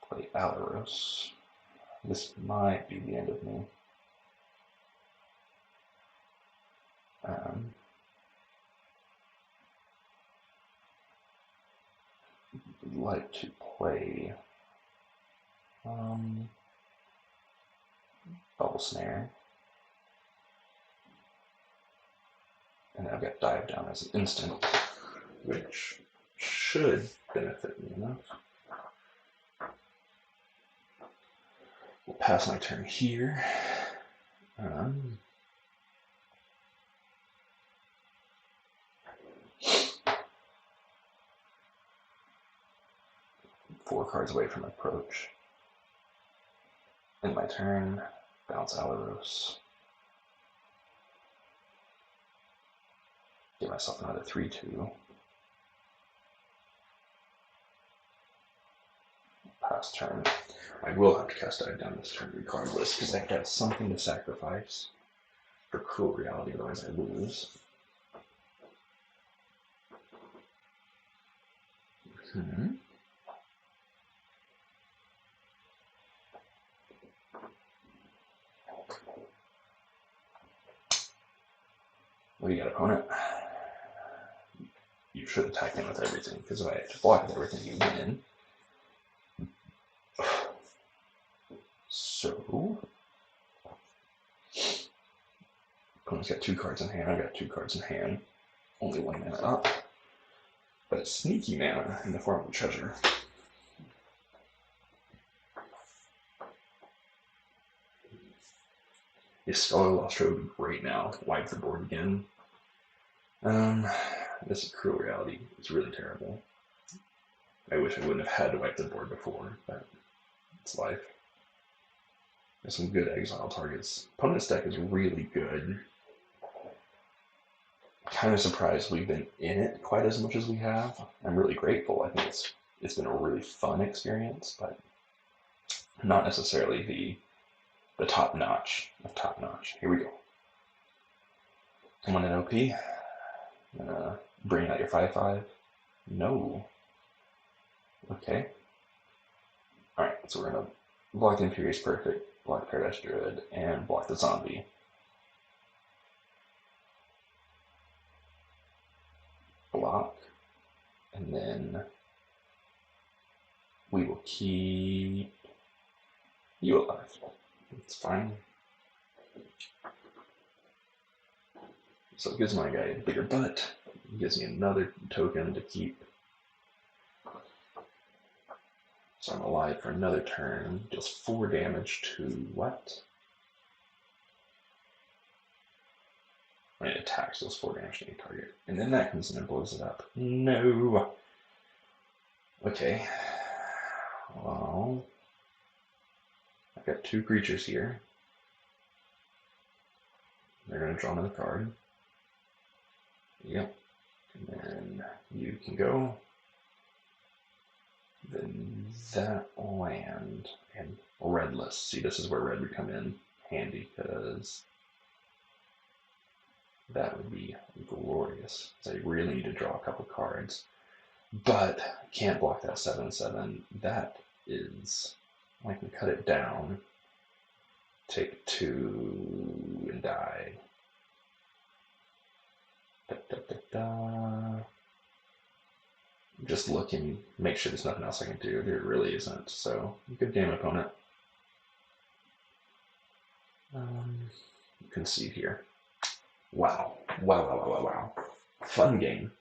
Play Alaros. This might be the end of me. Would like to play Bubble Snare. And I've got Dive Down as an instant, which should benefit me enough. We'll pass my turn here. 4 cards away from approach. End my turn, bounce Alaros. Give myself another 3/2. Pass turn. I will have to cast Dive Down this turn regardless, because I've got something to sacrifice for Cruel Reality, otherwise I lose. What do you got, opponent? You should attack in with everything, because if I have to block with everything, you win. So, opponent's got 2 cards in hand, I've got 2 cards in hand. Only 1 mana up, but it's sneaky mana in the form of a treasure. His Scholar Lost would be great now. Wipe the board again. This is cruel reality. It's really terrible. I wish I wouldn't have had to wipe the board before, but it's life. There's some good exile targets. Opponent's deck is really good. Kind of surprised we've been in it quite as much as we have. I'm really grateful. I think it's been a really fun experience, but not necessarily the top notch of top notch. Here we go. Come on in, OP. Bring out your 5/5. No. Okay. Alright, so we're gonna block the Imperious Perfect, block Paradise Druid, and block the zombie. Block. And then we will keep you alive. It's fine. So it gives my guy a bigger butt. It gives me another token to keep. So I'm alive for another turn. Deals 4 damage to what? When it attacks, deals 4 damage to any target. And then that comes in and blows it up. No! Okay. Well, I've got 2 creatures here. They're going to draw another card. Yep. And then you can go. Then that land and redless. See, this is where red would come in handy because that would be glorious. So I really need to draw a couple cards, but I can't block that 7/7. That is, I can cut it down, take 2 and die. Just looking, make sure there's nothing else I can do. There really isn't. So, good game, opponent. You can see here. Wow. Wow. Fun game.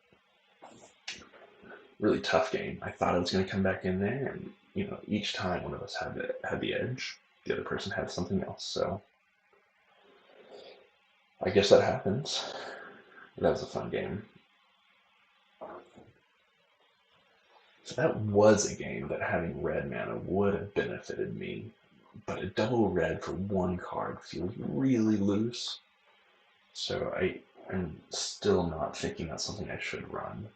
Really tough game. I thought I was going to come back in there, and each time one of us had the edge, the other person had something else. So, I guess that happens. That was a fun game. So that was a game that having red mana would have benefited me, but a double red for 1 card feels really loose. So I'm still not thinking that's something I should run.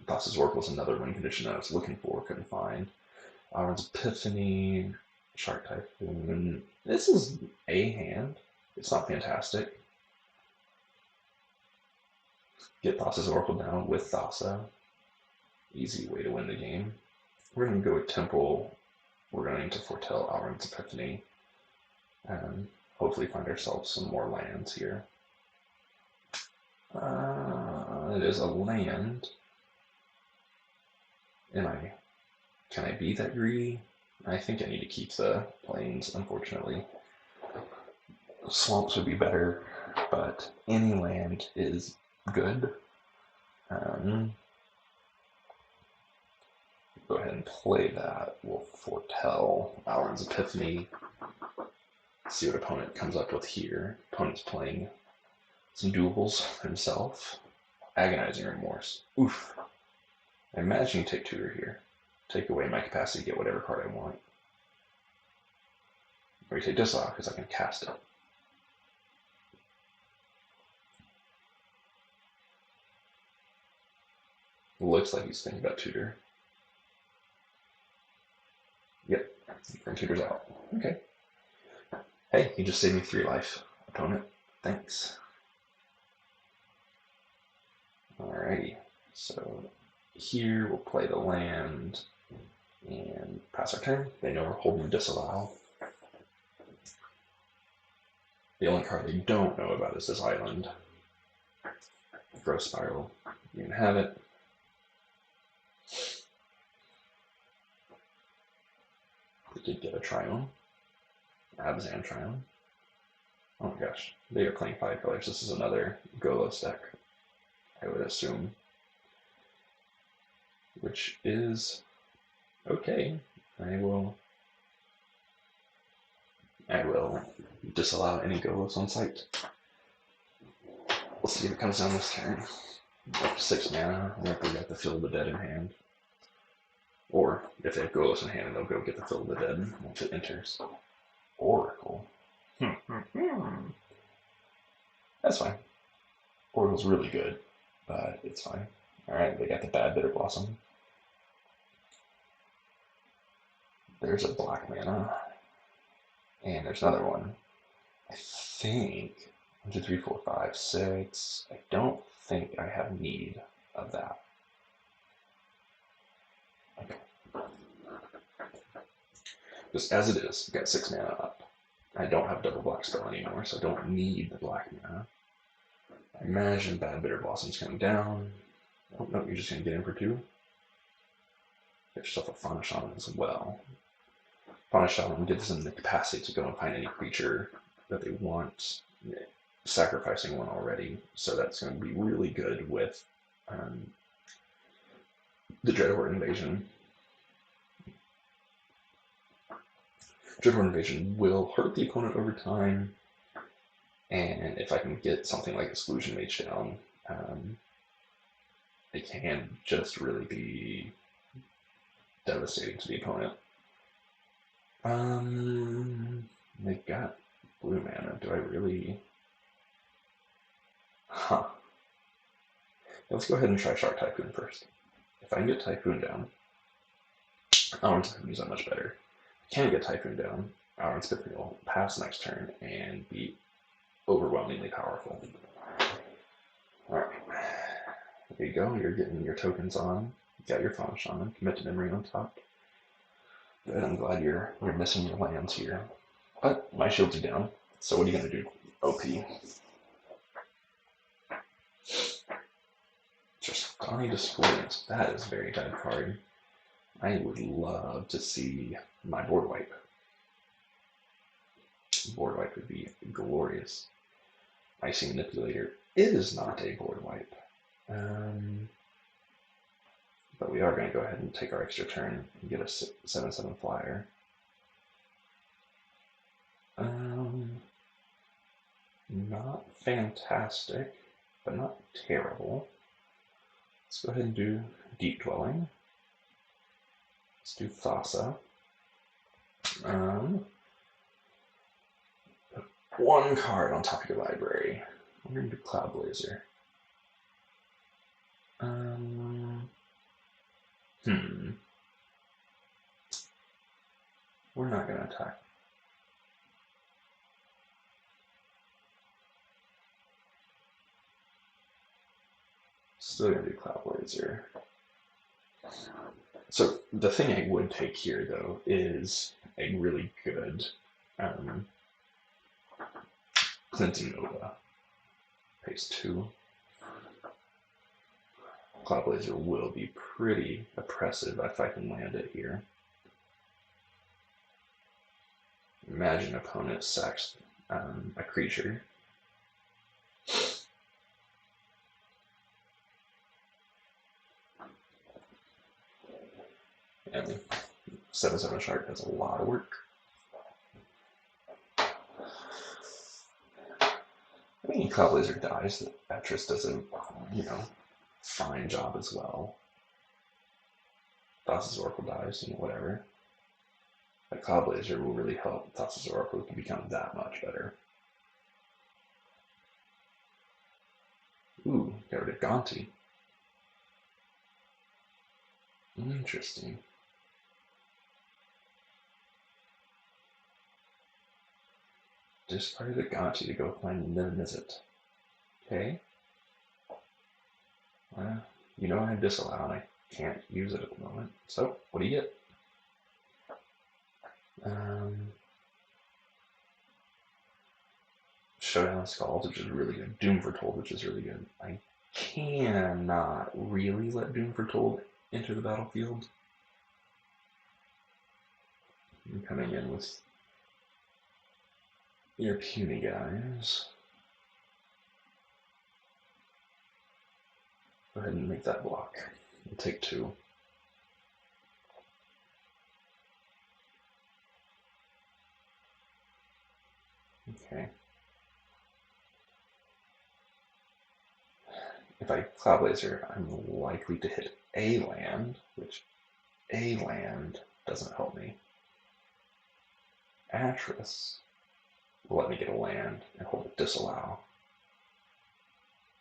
Thassa's Oracle was another win condition that I was looking for, couldn't find. Auron's Epiphany, Shark Typhoon. This is a hand. It's not fantastic. Get Thassa's Oracle down with Thassa. Easy way to win the game. We're going to go with Temple. We're going to foretell Auron's Epiphany. And hopefully find ourselves some more lands here. It is a land. Can I be that greedy? I think I need to keep the plains, unfortunately. Swamps would be better, but any land is good. Go ahead and play that. We'll foretell Auron's Epiphany. See what opponent comes up with here. Opponent's playing some duels himself. Agonizing Remorse. Oof. I imagine you take tutor here. Take away my capacity to get whatever card I want. Or you take this off because I can cast it. Looks like he's thinking about tutor. Yep, tutor's out. Okay. Hey, you just saved me 3 life, opponent. Thanks. Alrighty, so here we'll play the land and pass our turn. They know we're holding Disallow. The only card they don't know about is this island. Growth Spiral. You can have it. We did get a Triome. Abzan Triome. Oh my gosh. They are playing 5 colors. This is another Golos deck, I would assume. Which is okay. I will disallow any Golos on site. We'll see if it comes down this turn. 6 mana, or if we got the Fill the Dead in hand. Or if they have Golos in hand, they'll go get the Fill the Dead once it enters. Oracle. That's fine. Oracle's really good, but it's fine. Alright, they got the bad Bitter Blossom. There's a black mana. And there's another one. I think 1, 2, 3, 4, 5, 6. I don't think I have need of that. Okay. Just as it is, I've got 6 mana up. I don't have double black spell anymore, so I don't need the black mana. I imagine bad Bitter Blossom's coming down. Oh no, you're just gonna get in for 2. Get yourself a Fauna Shaman as well. Fauna Shaman gives them the capacity to go and find any creature that they want, sacrificing one already, so that's going to be really good with the Dreadhorde Invasion. Dreadhorde Invasion will hurt the opponent over time, and if I can get something like Exclusion Mage down, it can just really be devastating to the opponent. They got blue mana. Do I really? Huh. Let's go ahead and try Shark Typhoon first. If I can get Typhoon down, Auron's Typhoon is that much better. If I can't get Typhoon down, Auron's Typhoon will pass next turn and be overwhelmingly powerful. Alright. There you go. You're getting your tokens on. You got your Fauna Shaman. Commit to Memory on top. Good, I'm glad you're missing your lands here. But my shields are down, so what are you going to do, OP? Just Gani Displays. That is a very bad card. I would love to see my board wipe. Board wipe would be glorious. Icy Manipulator is not a board wipe. But we are going to go ahead and take our extra turn and get a 7/7 flyer. Not fantastic, but not terrible. Let's go ahead and do Deep Dwelling. Let's do Thassa. Put 1 card on top of your library. We're going to do Cloud Blazer. We're not going to attack. Still going to do Cloud Blazer. So the thing I would take here, though, is a really good Clinton Nova. Pays 2. Cloud Blazer will be pretty oppressive if I can land it here. Imagine opponent sacks a creature. And 7/7 Shark does a lot of work. I mean, Cloud Blazer dies. Atris does a fine job as well. Thassa's Oracle dies, whatever. But Cloud Blazer will really help Thassa's Oracle to become that much better. Ooh, got rid of Gonti. Interesting. Discard the Gonti to go find Nizzit. Okay. Well, I disallow and I can't use it at the moment. So, what do you get? Showdown Skulls, which is really good. Doom Foretold, which is really good. I cannot really let Doom Foretold enter the battlefield. I'm coming in with your puny guys. Go ahead and make that block. We'll take 2. Okay. If I Cloud Blazer, I'm likely to hit a land, which a land doesn't help me. Atris will let me get a land and hold a disallow.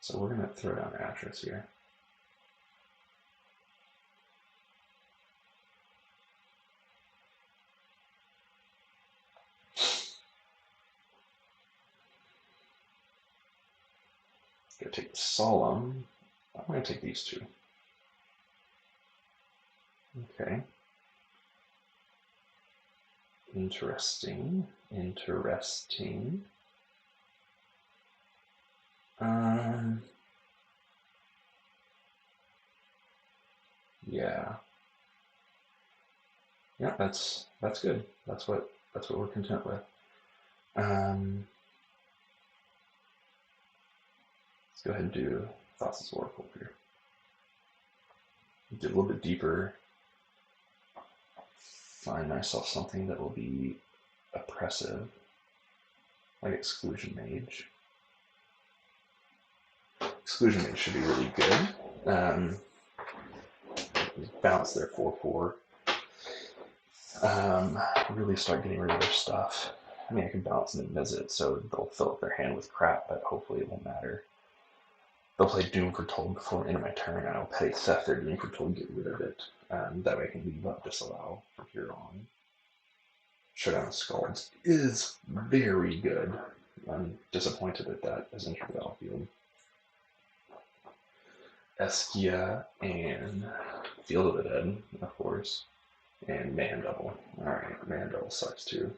So we're going to throw down Atris here. Gonna take the Solemn. I'm going to take these 2. Okay. Interesting. Interesting. Yeah. Yeah, that's good. That's what we're content with. Let's go ahead and do Thassa's Oracle here. Get a little bit deeper. Find myself something that will be oppressive, like Exclusion Mage. Exclusion Mage should be really good. Bounce their 4/4. Really start getting rid of their stuff. I mean, I can bounce and then visit, so they'll fill up their hand with crap, but hopefully it won't matter. They'll play Doom Foretold before the end of my turn. I'll Petty Theft their Doom Foretold, get rid of it. That way I can leave up Disallow from here on. Showdown Skulls is very good. I'm disappointed that that is entered the battlefield. Eskia and Field of the Dead, of course. And Man Double. Alright, Man Double sucks too.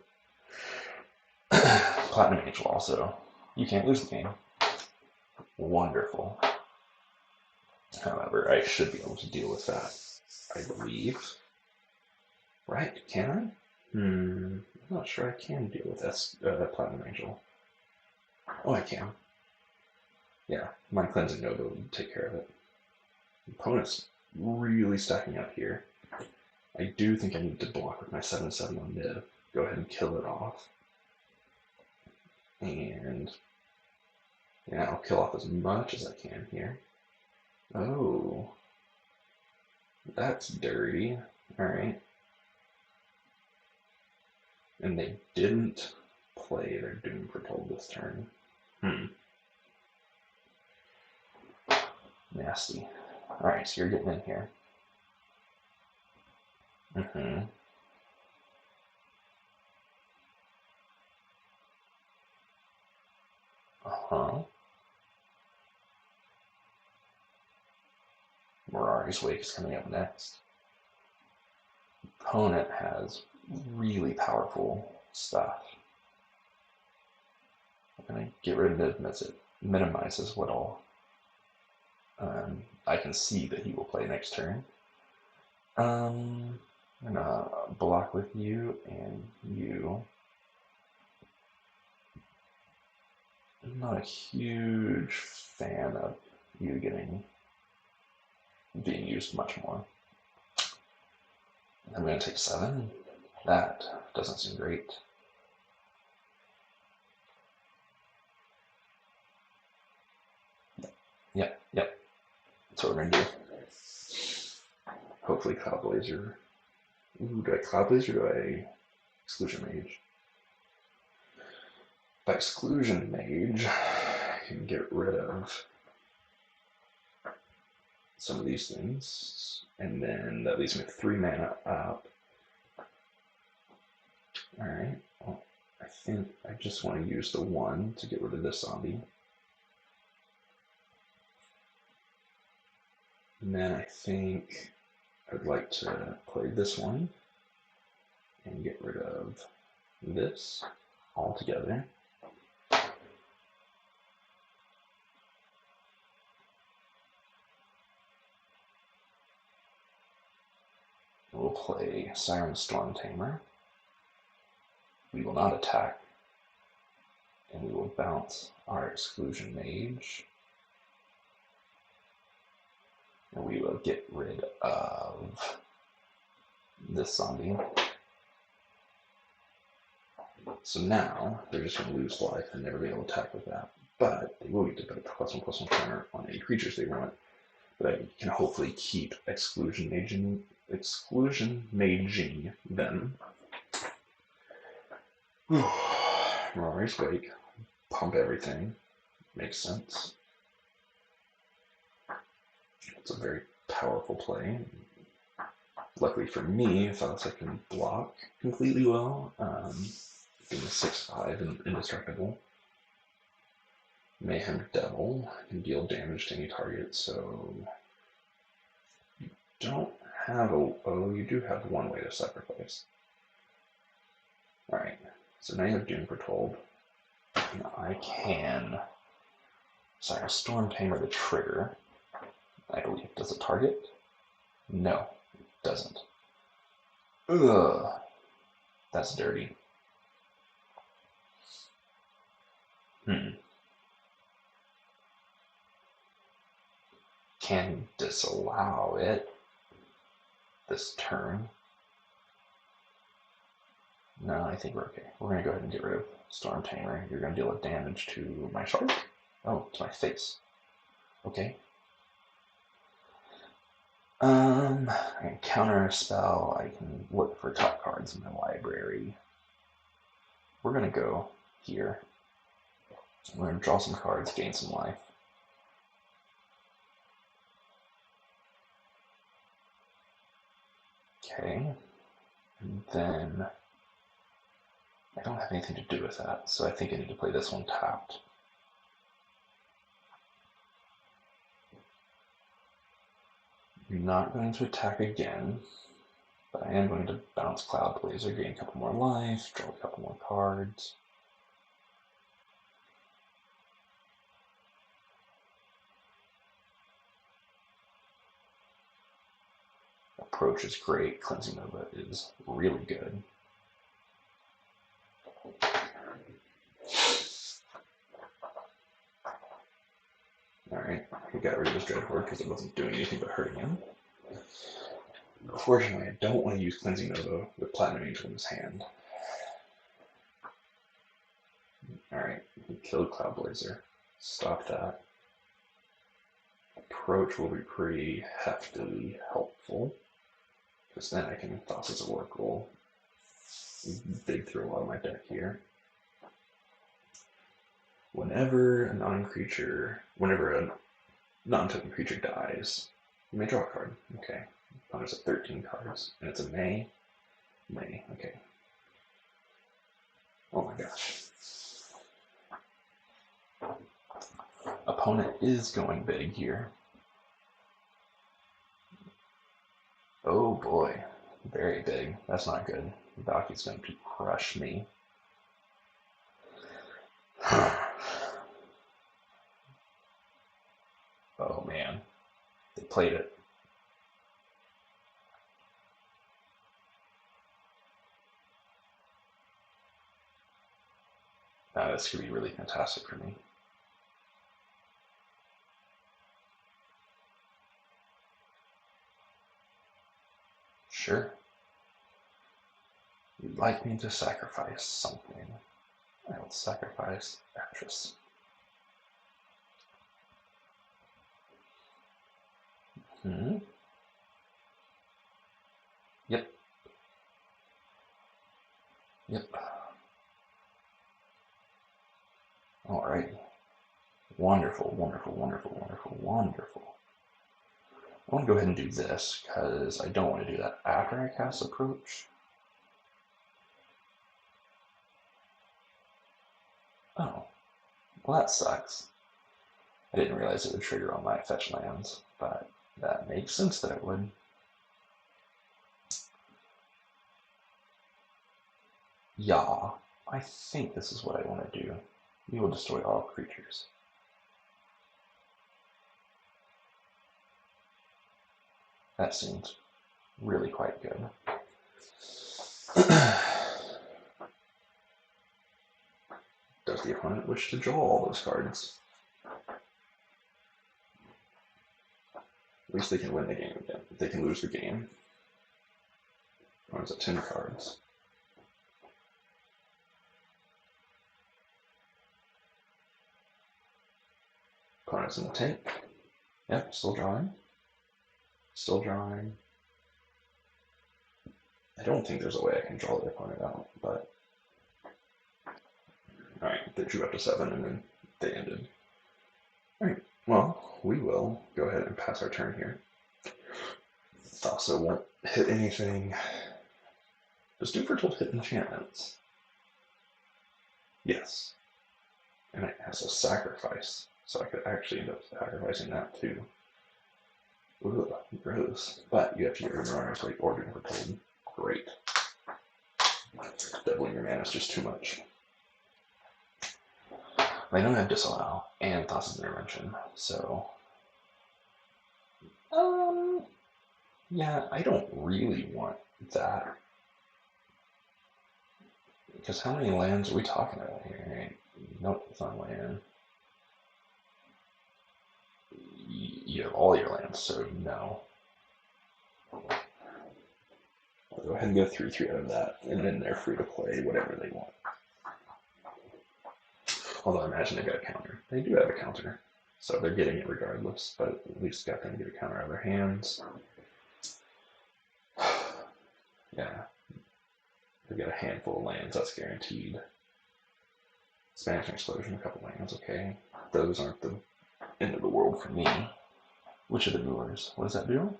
Platinum Angel also. You can't lose the game. Wonderful. However, I should be able to deal with that, I believe. Right? Can I? I'm not sure I can deal with Platinum Angel. Oh, I can. Yeah, Mind Cleansing Nova will take care of it. Opponent's really stacking up here. I do think I need to block with my 7/7 on mid. Go ahead and kill it off. And yeah, I'll kill off as much as I can here. Oh, that's dirty. Alright. And they didn't play their Doom Foretold this turn. Nasty. Alright, so you're getting in here. Mirari's Wake is coming up next. Opponent has really powerful stuff. I'm going to get rid of it as it minimizes what all I can see that he will play next turn. I'm going to block with you and you. I'm not a huge fan of you being used much more. I'm going to take 7. That doesn't seem great. Yep. That's what we're going to do. Hopefully Cloud Blazer. Ooh, do I Cloud Blazer or do I Exclusion Mage? By Exclusion Mage, I can get rid of some of these things, and then that leaves me with 3 mana up. Alright, well, I think I just want to use the 1 to get rid of this zombie. And then I think I'd like to play this one and get rid of this altogether. We'll play Siren Storm Tamer. We will not attack. And we will bounce our Exclusion Mage. And we will get rid of this zombie. So now they're just going to lose life and never be able to attack with that. But they will get to put a +1/+1 counter on any creatures they run. But you can hopefully keep exclusion maging them. Rory's Wake. Pump everything. Makes sense. It's a very powerful play. Luckily for me, thoughts I can block completely well. Being a 6/5 and indestructible. Mayhem Devil can deal damage to any target, so you don't have you do have one way to sacrifice. Alright, so now you have Doom Foretold. And I can Siren Storm Tamer the trigger. I believe. Does it target? No, it doesn't. Ugh. That's dirty. Can disallow it this turn. No, I think we're okay. We're going to go ahead and get rid of Storm Tamer. You're going to deal damage to my shark? Oh, to my face. Okay. I can counter a spell. I can look for top cards in my library. We're going to go here. We're going to draw some cards, gain some life. Okay. And then I don't have anything to do with that, so I think I need to play this one tapped. I'm not going to attack again, but I am going to bounce Cloud Blazer, gain a couple more life, draw a couple more cards. Approach is great, Cleansing Nova is really good. Alright, we got rid of this Dreadhorde because it wasn't doing anything but hurting him. Unfortunately, I don't want to use Cleansing Nova with Platinum Angel in his hand. Alright, he killed Cloud Blazer. Stop that. Approach will be pretty heftily helpful, because then I can toss as a Oracle, dig through a lot of my deck here. Whenever a non-token creature dies, you may draw a card. Okay, opponent's at 13 cards, and it's a May. Okay. Oh my gosh. Opponent is going big here. Oh boy, very big. That's not good. Valky's going to crush me. Oh man, they played it. This could be really fantastic for me. Sure. You'd like me to sacrifice something. I will sacrifice Actress. Yep. Alrighty. Wonderful. I want to go ahead and do this, because I don't want to do that after I cast Approach. Oh. Well, that sucks. I didn't realize it would trigger all my fetch lands, but that makes sense that it would. Yeah, I think this is what I want to do. We will destroy all creatures. That seems really quite good. Does the opponent wish to draw all those cards? At least they can win the game again. They can lose the game. Opponent's at 10 cards. Opponent's in the tank. Yep, still drawing. Still drawing. I don't think there's a way I can draw the opponent out, but... Alright, they drew up to 7 and then they ended. Alright, well, we will go ahead and pass our turn here. Also won't hit anything. Does Doom Foretold hit enchantments? Yes. And it has a sacrifice, so I could actually end up sacrificing that too. Ugh, gross. But you have to get rid of Runner's Weight or Doom Foretold. Great. Doubling your mana is just too much. I know I have Disallow and Thassa's Intervention, so... yeah, I don't really want that. Because how many lands are we talking about here? Nope, it's not land. You have all your lands, so no. I'll go ahead and go 3/3 out of that, and then they're free to play whatever they want. Although I imagine they've got a counter. They do have a counter, so they're getting it regardless, but at least got them to get a counter out of their hands. Yeah. They've got a handful of lands, that's guaranteed. Spanish Explosion, a couple lands, okay. Those aren't the end of the world for me. Which of the Moors? What does that do?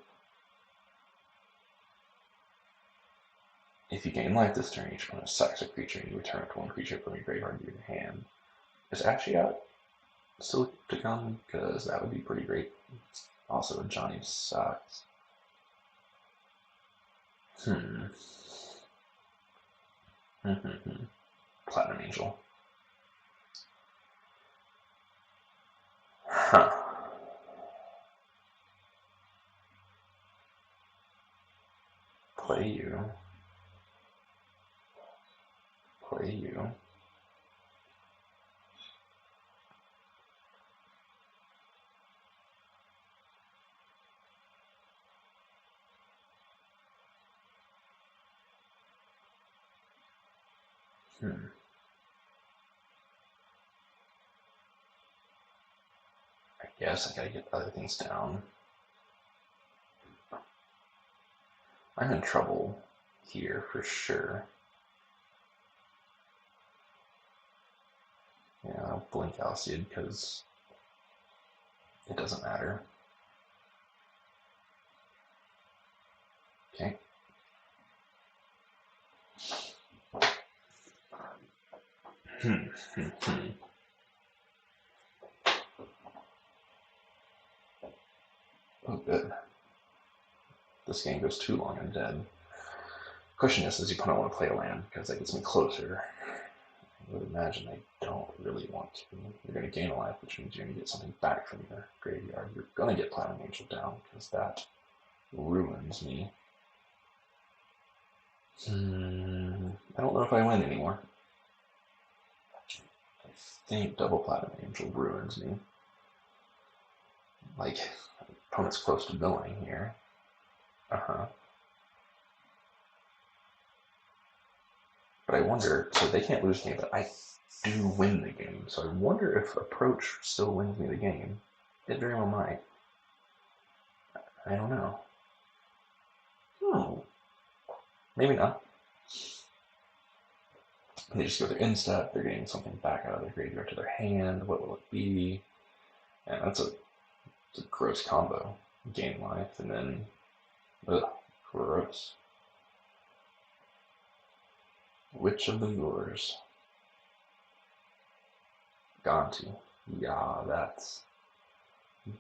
If you gain life this turn, each opponent sacks a creature and you return it to one creature from your graveyard to your hand. Is Ashiok still to come? Because that would be pretty great. Also, Johnny sucks. Platinum Angel. Huh. Play you. Play you. I guess I gotta get other things down. I'm in trouble here for sure. Yeah, I'll blink Alcid because it doesn't matter. Okay. Oh, good. This game goes too long and dead. Question is, does the opponent want to play a land because that gets me closer? I would imagine they don't really want to. You're going to gain a life, which means you're going to get something back from your graveyard. You're going to get Platinum Angel down because that ruins me. I don't know if I win anymore. I think double Platinum Angel ruins me. Like, opponent's close to milling here. But I wonder, so they can't lose the game, but I do win the game. So I wonder if Approach still wins me the game. It very well might. I don't know. Maybe not. They just go their instep, they're getting something back out of their graveyard to their hand. What will it be? And that's a gross combo. Gain life, and then, ugh, gross. Which of the lures? Gonti. Yeah, that's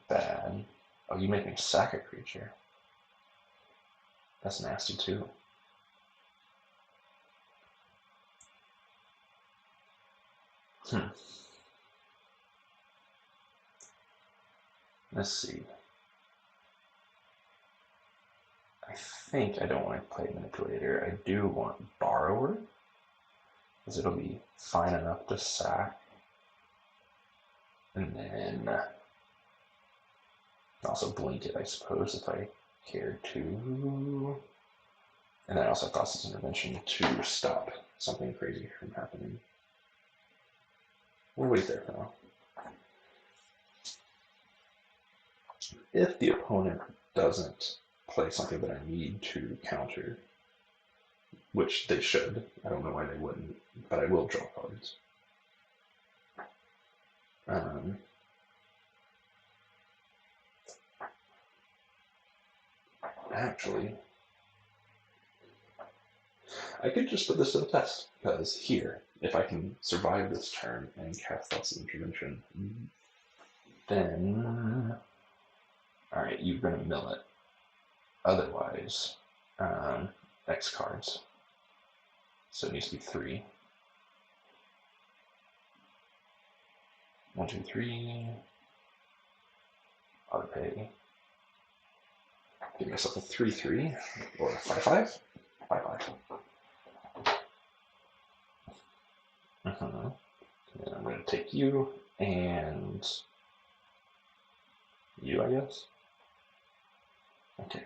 bad. Oh, you make me sack a creature. That's nasty too. Let's see. I think I don't want to play Manipulator. I do want Borrower, because it'll be fine enough to sack. And then also blink it, I suppose, if I cared to. And then I also have Process Intervention to stop something crazy from happening. We'll wait there for now. If the opponent doesn't play something that I need to counter, which they should, I don't know why they wouldn't, but I will draw cards. Actually, I could just put this to the test, because here, if I can survive this turn and cast Process Intervention, then alright, you're going to mill it. Otherwise, X cards. So it needs to be 3. 1, 2, 3. Autopay. Give myself a 3/3 or 5/5. 5/5. And I'm going to take you and you, I guess. Okay.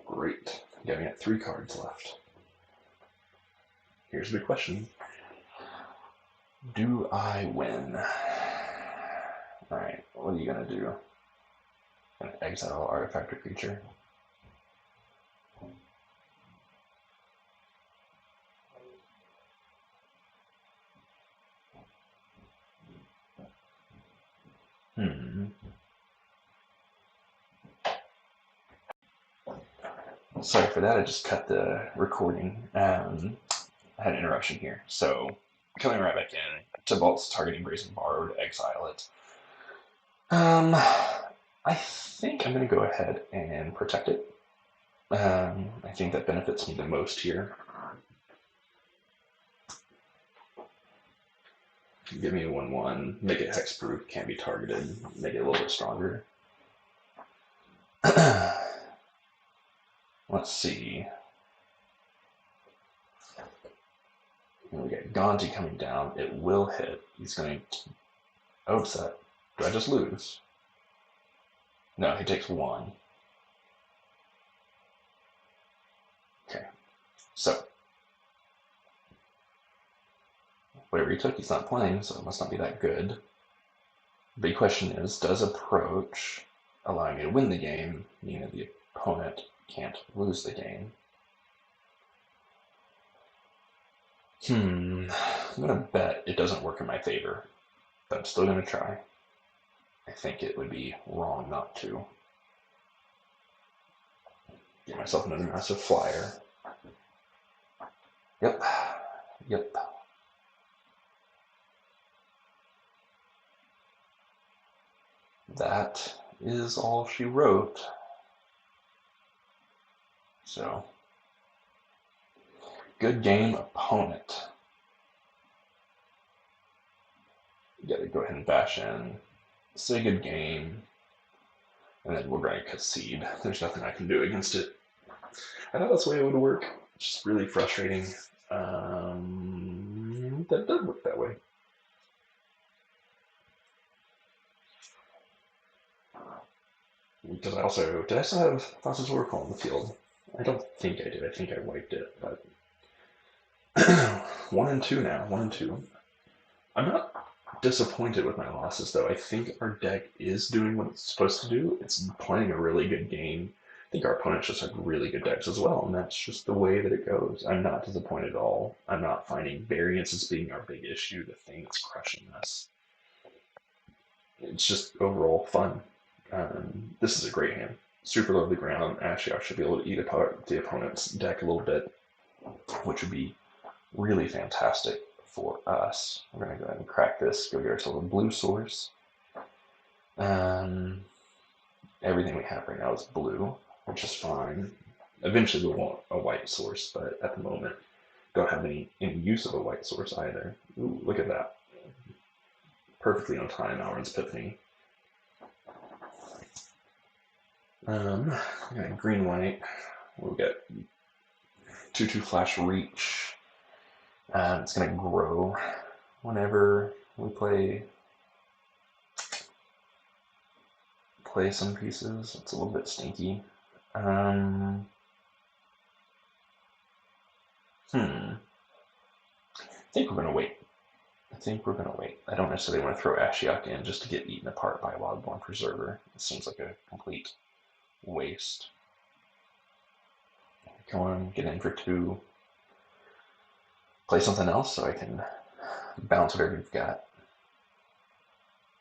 Great. Yeah, we got 3 cards left. Here's the question. Do I win? Alright, what are you going to do? An exile artifact or creature? Sorry for that, I just cut the recording. I had an interruption here. So, coming right back in, Tibalt's targeting Brazen Borrower to exile it. I think I'm going to go ahead and protect it. I think that benefits me the most here. Give me a 1/1, make it hexproof, can't be targeted, make it a little bit stronger. Let's see. We got Gonti coming down. It will hit. He's going to upset. Do I just lose? No, he takes 1. Okay. So, whatever he took, he's not playing, so it must not be that good. Big question is, does approach allow me to win the game, meaning that the opponent can't lose the game? I'm going to bet it doesn't work in my favor, but I'm still going to try. I think it would be wrong not to. Get myself another massive flyer. Yep. That is all she wrote. So, good game, opponent. You gotta go ahead and bash in, say good game, and then we're going to concede. There's nothing I can do against it. I thought that's the way it would work. It's just really frustrating. That doesn't work that way. Because I also, did I still have Thassa's Oracle on the field? I don't think I did. I think I wiped it, but 1 and 2 now. 1 and 2. I'm not disappointed with my losses, though. I think our deck is doing what it's supposed to do. It's playing a really good game. I think our opponents just have really good decks as well, and that's just the way that it goes. I'm not disappointed at all. I'm not finding variance as being our big issue, the thing that's crushing us. It's just overall fun. This is a great hand. Super low to the ground. Ashiok should be able to eat apart the opponent's deck a little bit, which would be really fantastic for us. We're going to go ahead and crack this, go get ourselves a blue source. Everything we have right now is blue, which is fine. Eventually we'll want a white source, but at the moment, don't have any use of a white source either. Ooh, look at that. Perfectly on time, Alrund's Epiphany. Green white. We'll get 2/2 flash reach. It's gonna grow whenever we play some pieces. It's a little bit stinky. I think we're gonna wait. I don't necessarily want to throw Ashiok in just to get eaten apart by a Wildborn Preserver. It seems like a complete waste. Come on, get in for 2. Play something else so I can bounce whatever you've got.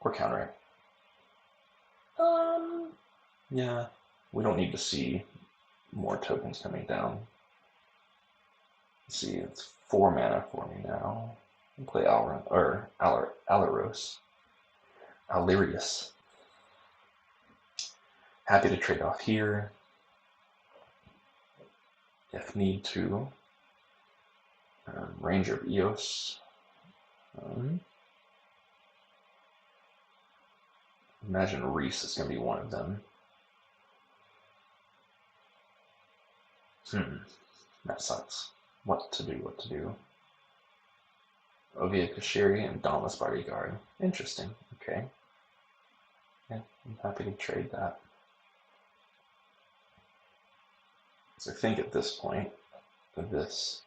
Or counter it. Yeah, we don't need to see more tokens coming down. Let's see, it's 4 mana for me now. I'll play Alirius. Happy to trade off here if need to. Ranger of Eos. Imagine Reese is going to be one of them. That sucks. What to do? Ovia Kashiri and Dauntless Bodyguard. Interesting. Okay. Yeah, I'm happy to trade that. So I think at this point, this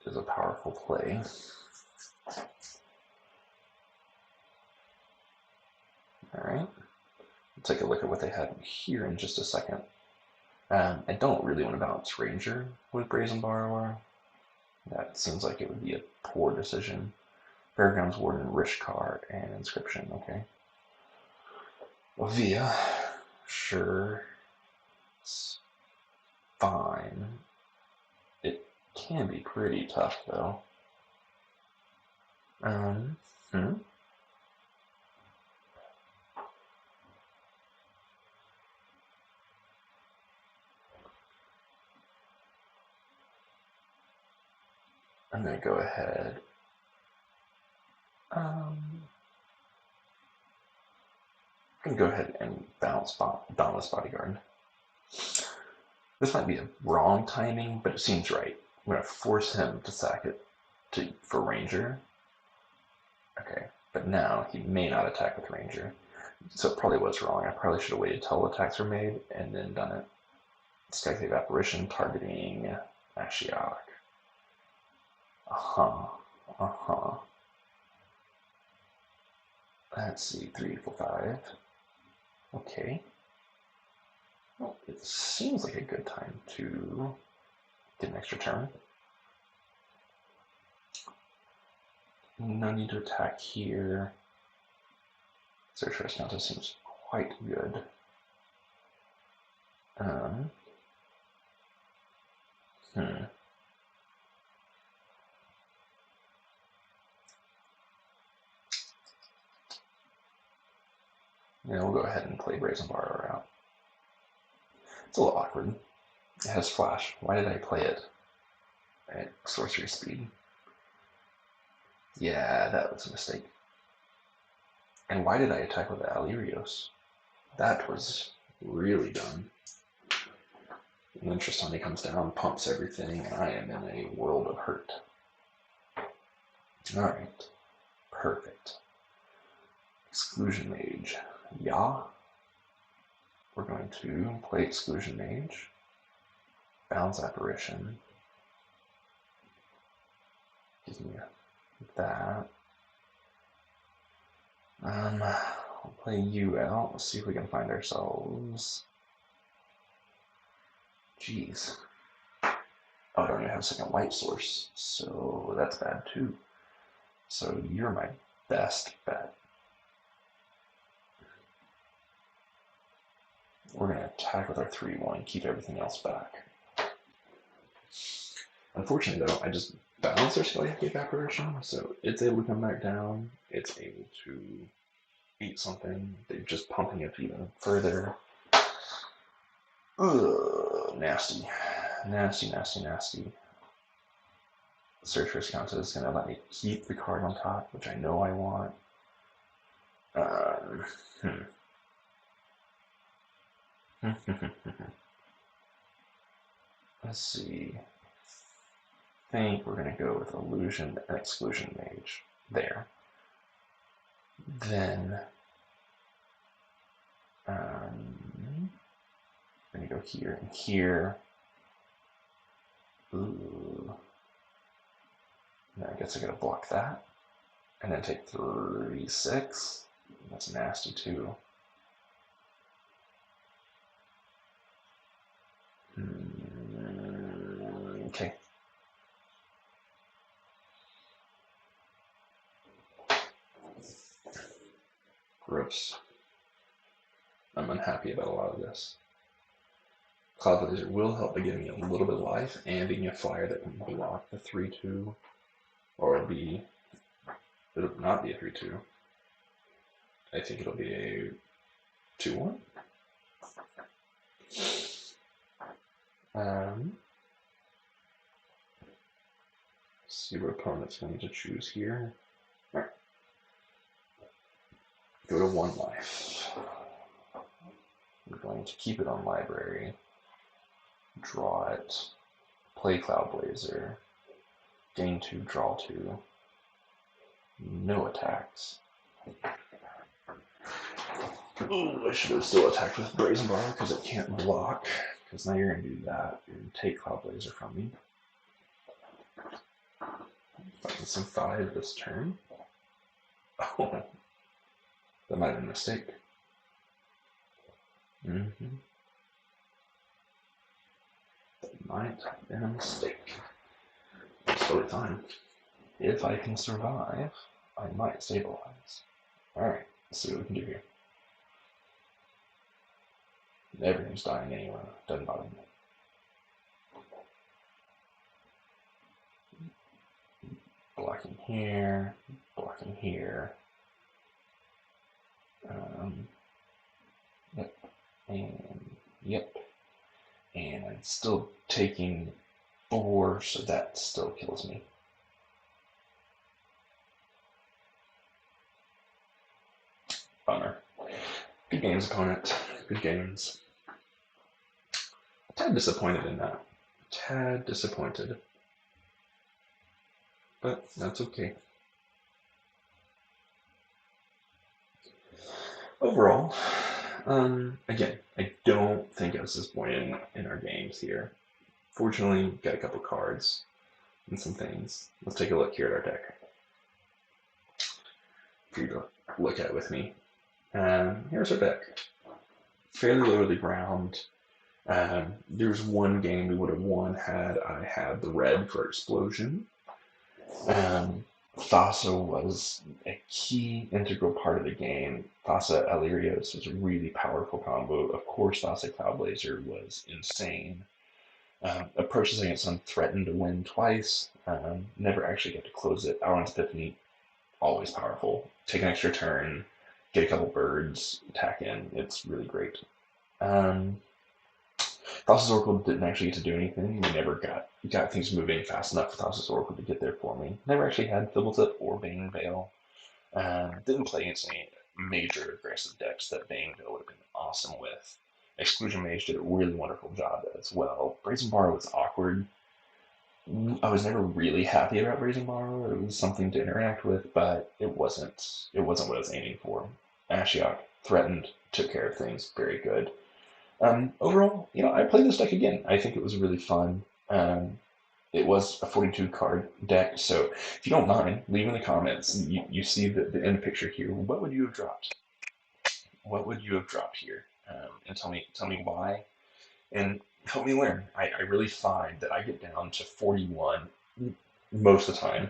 is a powerful play. Alright. We'll take a look at what they have here in just a second. I don't really want to balance Ranger with Brazen Borrower. That seems like it would be a poor decision. Fairgrounds Warden, Rishkar, and Inscription, okay. Ovia, sure. It's fine. It can be pretty tough, though. I'm going to go ahead. I'm going to go ahead and bounce Dauntless Bodyguard. This might be a wrong timing, but it seems right. I'm going to force him to sack it for Ranger. Okay, but now he may not attack with Ranger. So it probably was wrong. I probably should have waited till attacks were made and then done it. Skyclave Apparition targeting Ashiok. Let's see, 3, 4, 5. Okay. Well, it seems like a good time to get an extra turn. No need to attack here. Search for Counter seems quite good. Yeah, we'll go ahead and play Brazen Borrower out. It's a little awkward. It has Flash. Why did I play it at Sorcery Speed? Yeah, that was a mistake. And why did I attack with Alirios? That was really dumb. And then Tristani comes down, pumps everything, and I am in a world of hurt. Alright. Perfect. Exclusion Mage. Yeah. We're going to play Exclusion Mage. Bounce Apparition. Give me that. We'll play you out. Let's see if we can find ourselves. Jeez. Oh, I don't even have a second white source, so that's bad too. So you're my best bet. We're going to attack with our 3/1, keep everything else back. Unfortunately, though, I just balanced our Skyclave Apparition, so it's able to come back down. It's able to eat something. They're just pumping it even further. Ugh, nasty. Nasty. Search for Counter is going to let me keep the card on top, which I know I want. Let's see. I think we're going to go with Illusion and Exclusion Mage there. Then I'm going to go here and here. Ooh. Now I guess I gotta block that. And then take 3/6. That's nasty too. Okay. Gross. I'm unhappy about a lot of this. Cloud Blazer will help by giving me a little bit of life and being a flyer that can block the 3/2. Or it'll not be a 3/2. I think it'll be a 2/1. See what opponent's going to choose here. All right. Go to 1 life. We're going to keep it on library. Draw it. Play Cloud Blazer. Gain 2, draw 2. No attacks. Ooh, I should have still attacked with Brazen Bar because it can't block. Because now you're going to do that. You're going to take Cloud Blazer from me. Fighting some 5 this turn. Oh, that might have been a mistake. That might have been a mistake. It's totally fine. If I can survive, I might stabilize. Alright, let's see what we can do here. Everything's dying anyway. Doesn't bother me. Blocking here, blocking here. Yep, and yep. And I'm still taking 4, so that still kills me. Bummer. Good games, opponent. Good games. A tad disappointed in that. A tad disappointed. But that's okay. Overall, again, I don't think I was disappointed in our games here. Fortunately, got a couple cards and some things. Let's take a look here at our deck. For you to look at with me. Here's our deck. Fairly low to the ground. There's one game we would have won had I had the red for Explosion. Thassa was a key integral part of the game. Thassa Elerios was a really powerful combo. Of course, Thassa Cloud Blazer was insane. Approaches against Sun threatened to win twice. Never actually got to close it. Alron's Epiphany, always powerful. Take an extra turn, get a couple birds, attack in. It's really great. Thassa's Oracle didn't actually get to do anything. We never got things moving fast enough for Thassa's Oracle to get there for me. Never actually had Fibbletip or Bane Veil. Didn't play against any major aggressive decks that Bane Veil would have been awesome with. Exclusion Mage did a really wonderful job as well. Brazen Bar was awkward. I was never really happy about Brazen Bar. It was something to interact with, but it wasn't what I was aiming for. Ashiok threatened, took care of things, very good. Overall, I played this deck again. I think it was really fun. It was a 42 card deck, so if you don't mind, leave in the comments. You see the end picture here. What would you have dropped? What would you have dropped here? And tell me why, and help me learn. I really find that I get down to 41 most of the time.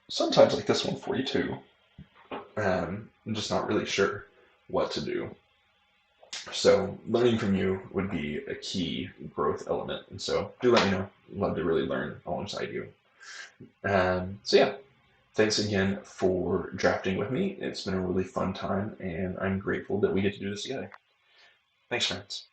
Sometimes like this one, 42. I'm just not really sure what to do. So learning from you would be a key growth element. And so do let me know. Love to really learn alongside you. So yeah, thanks again for drafting with me. It's been a really fun time, and I'm grateful that we get to do this together. Thanks, friends.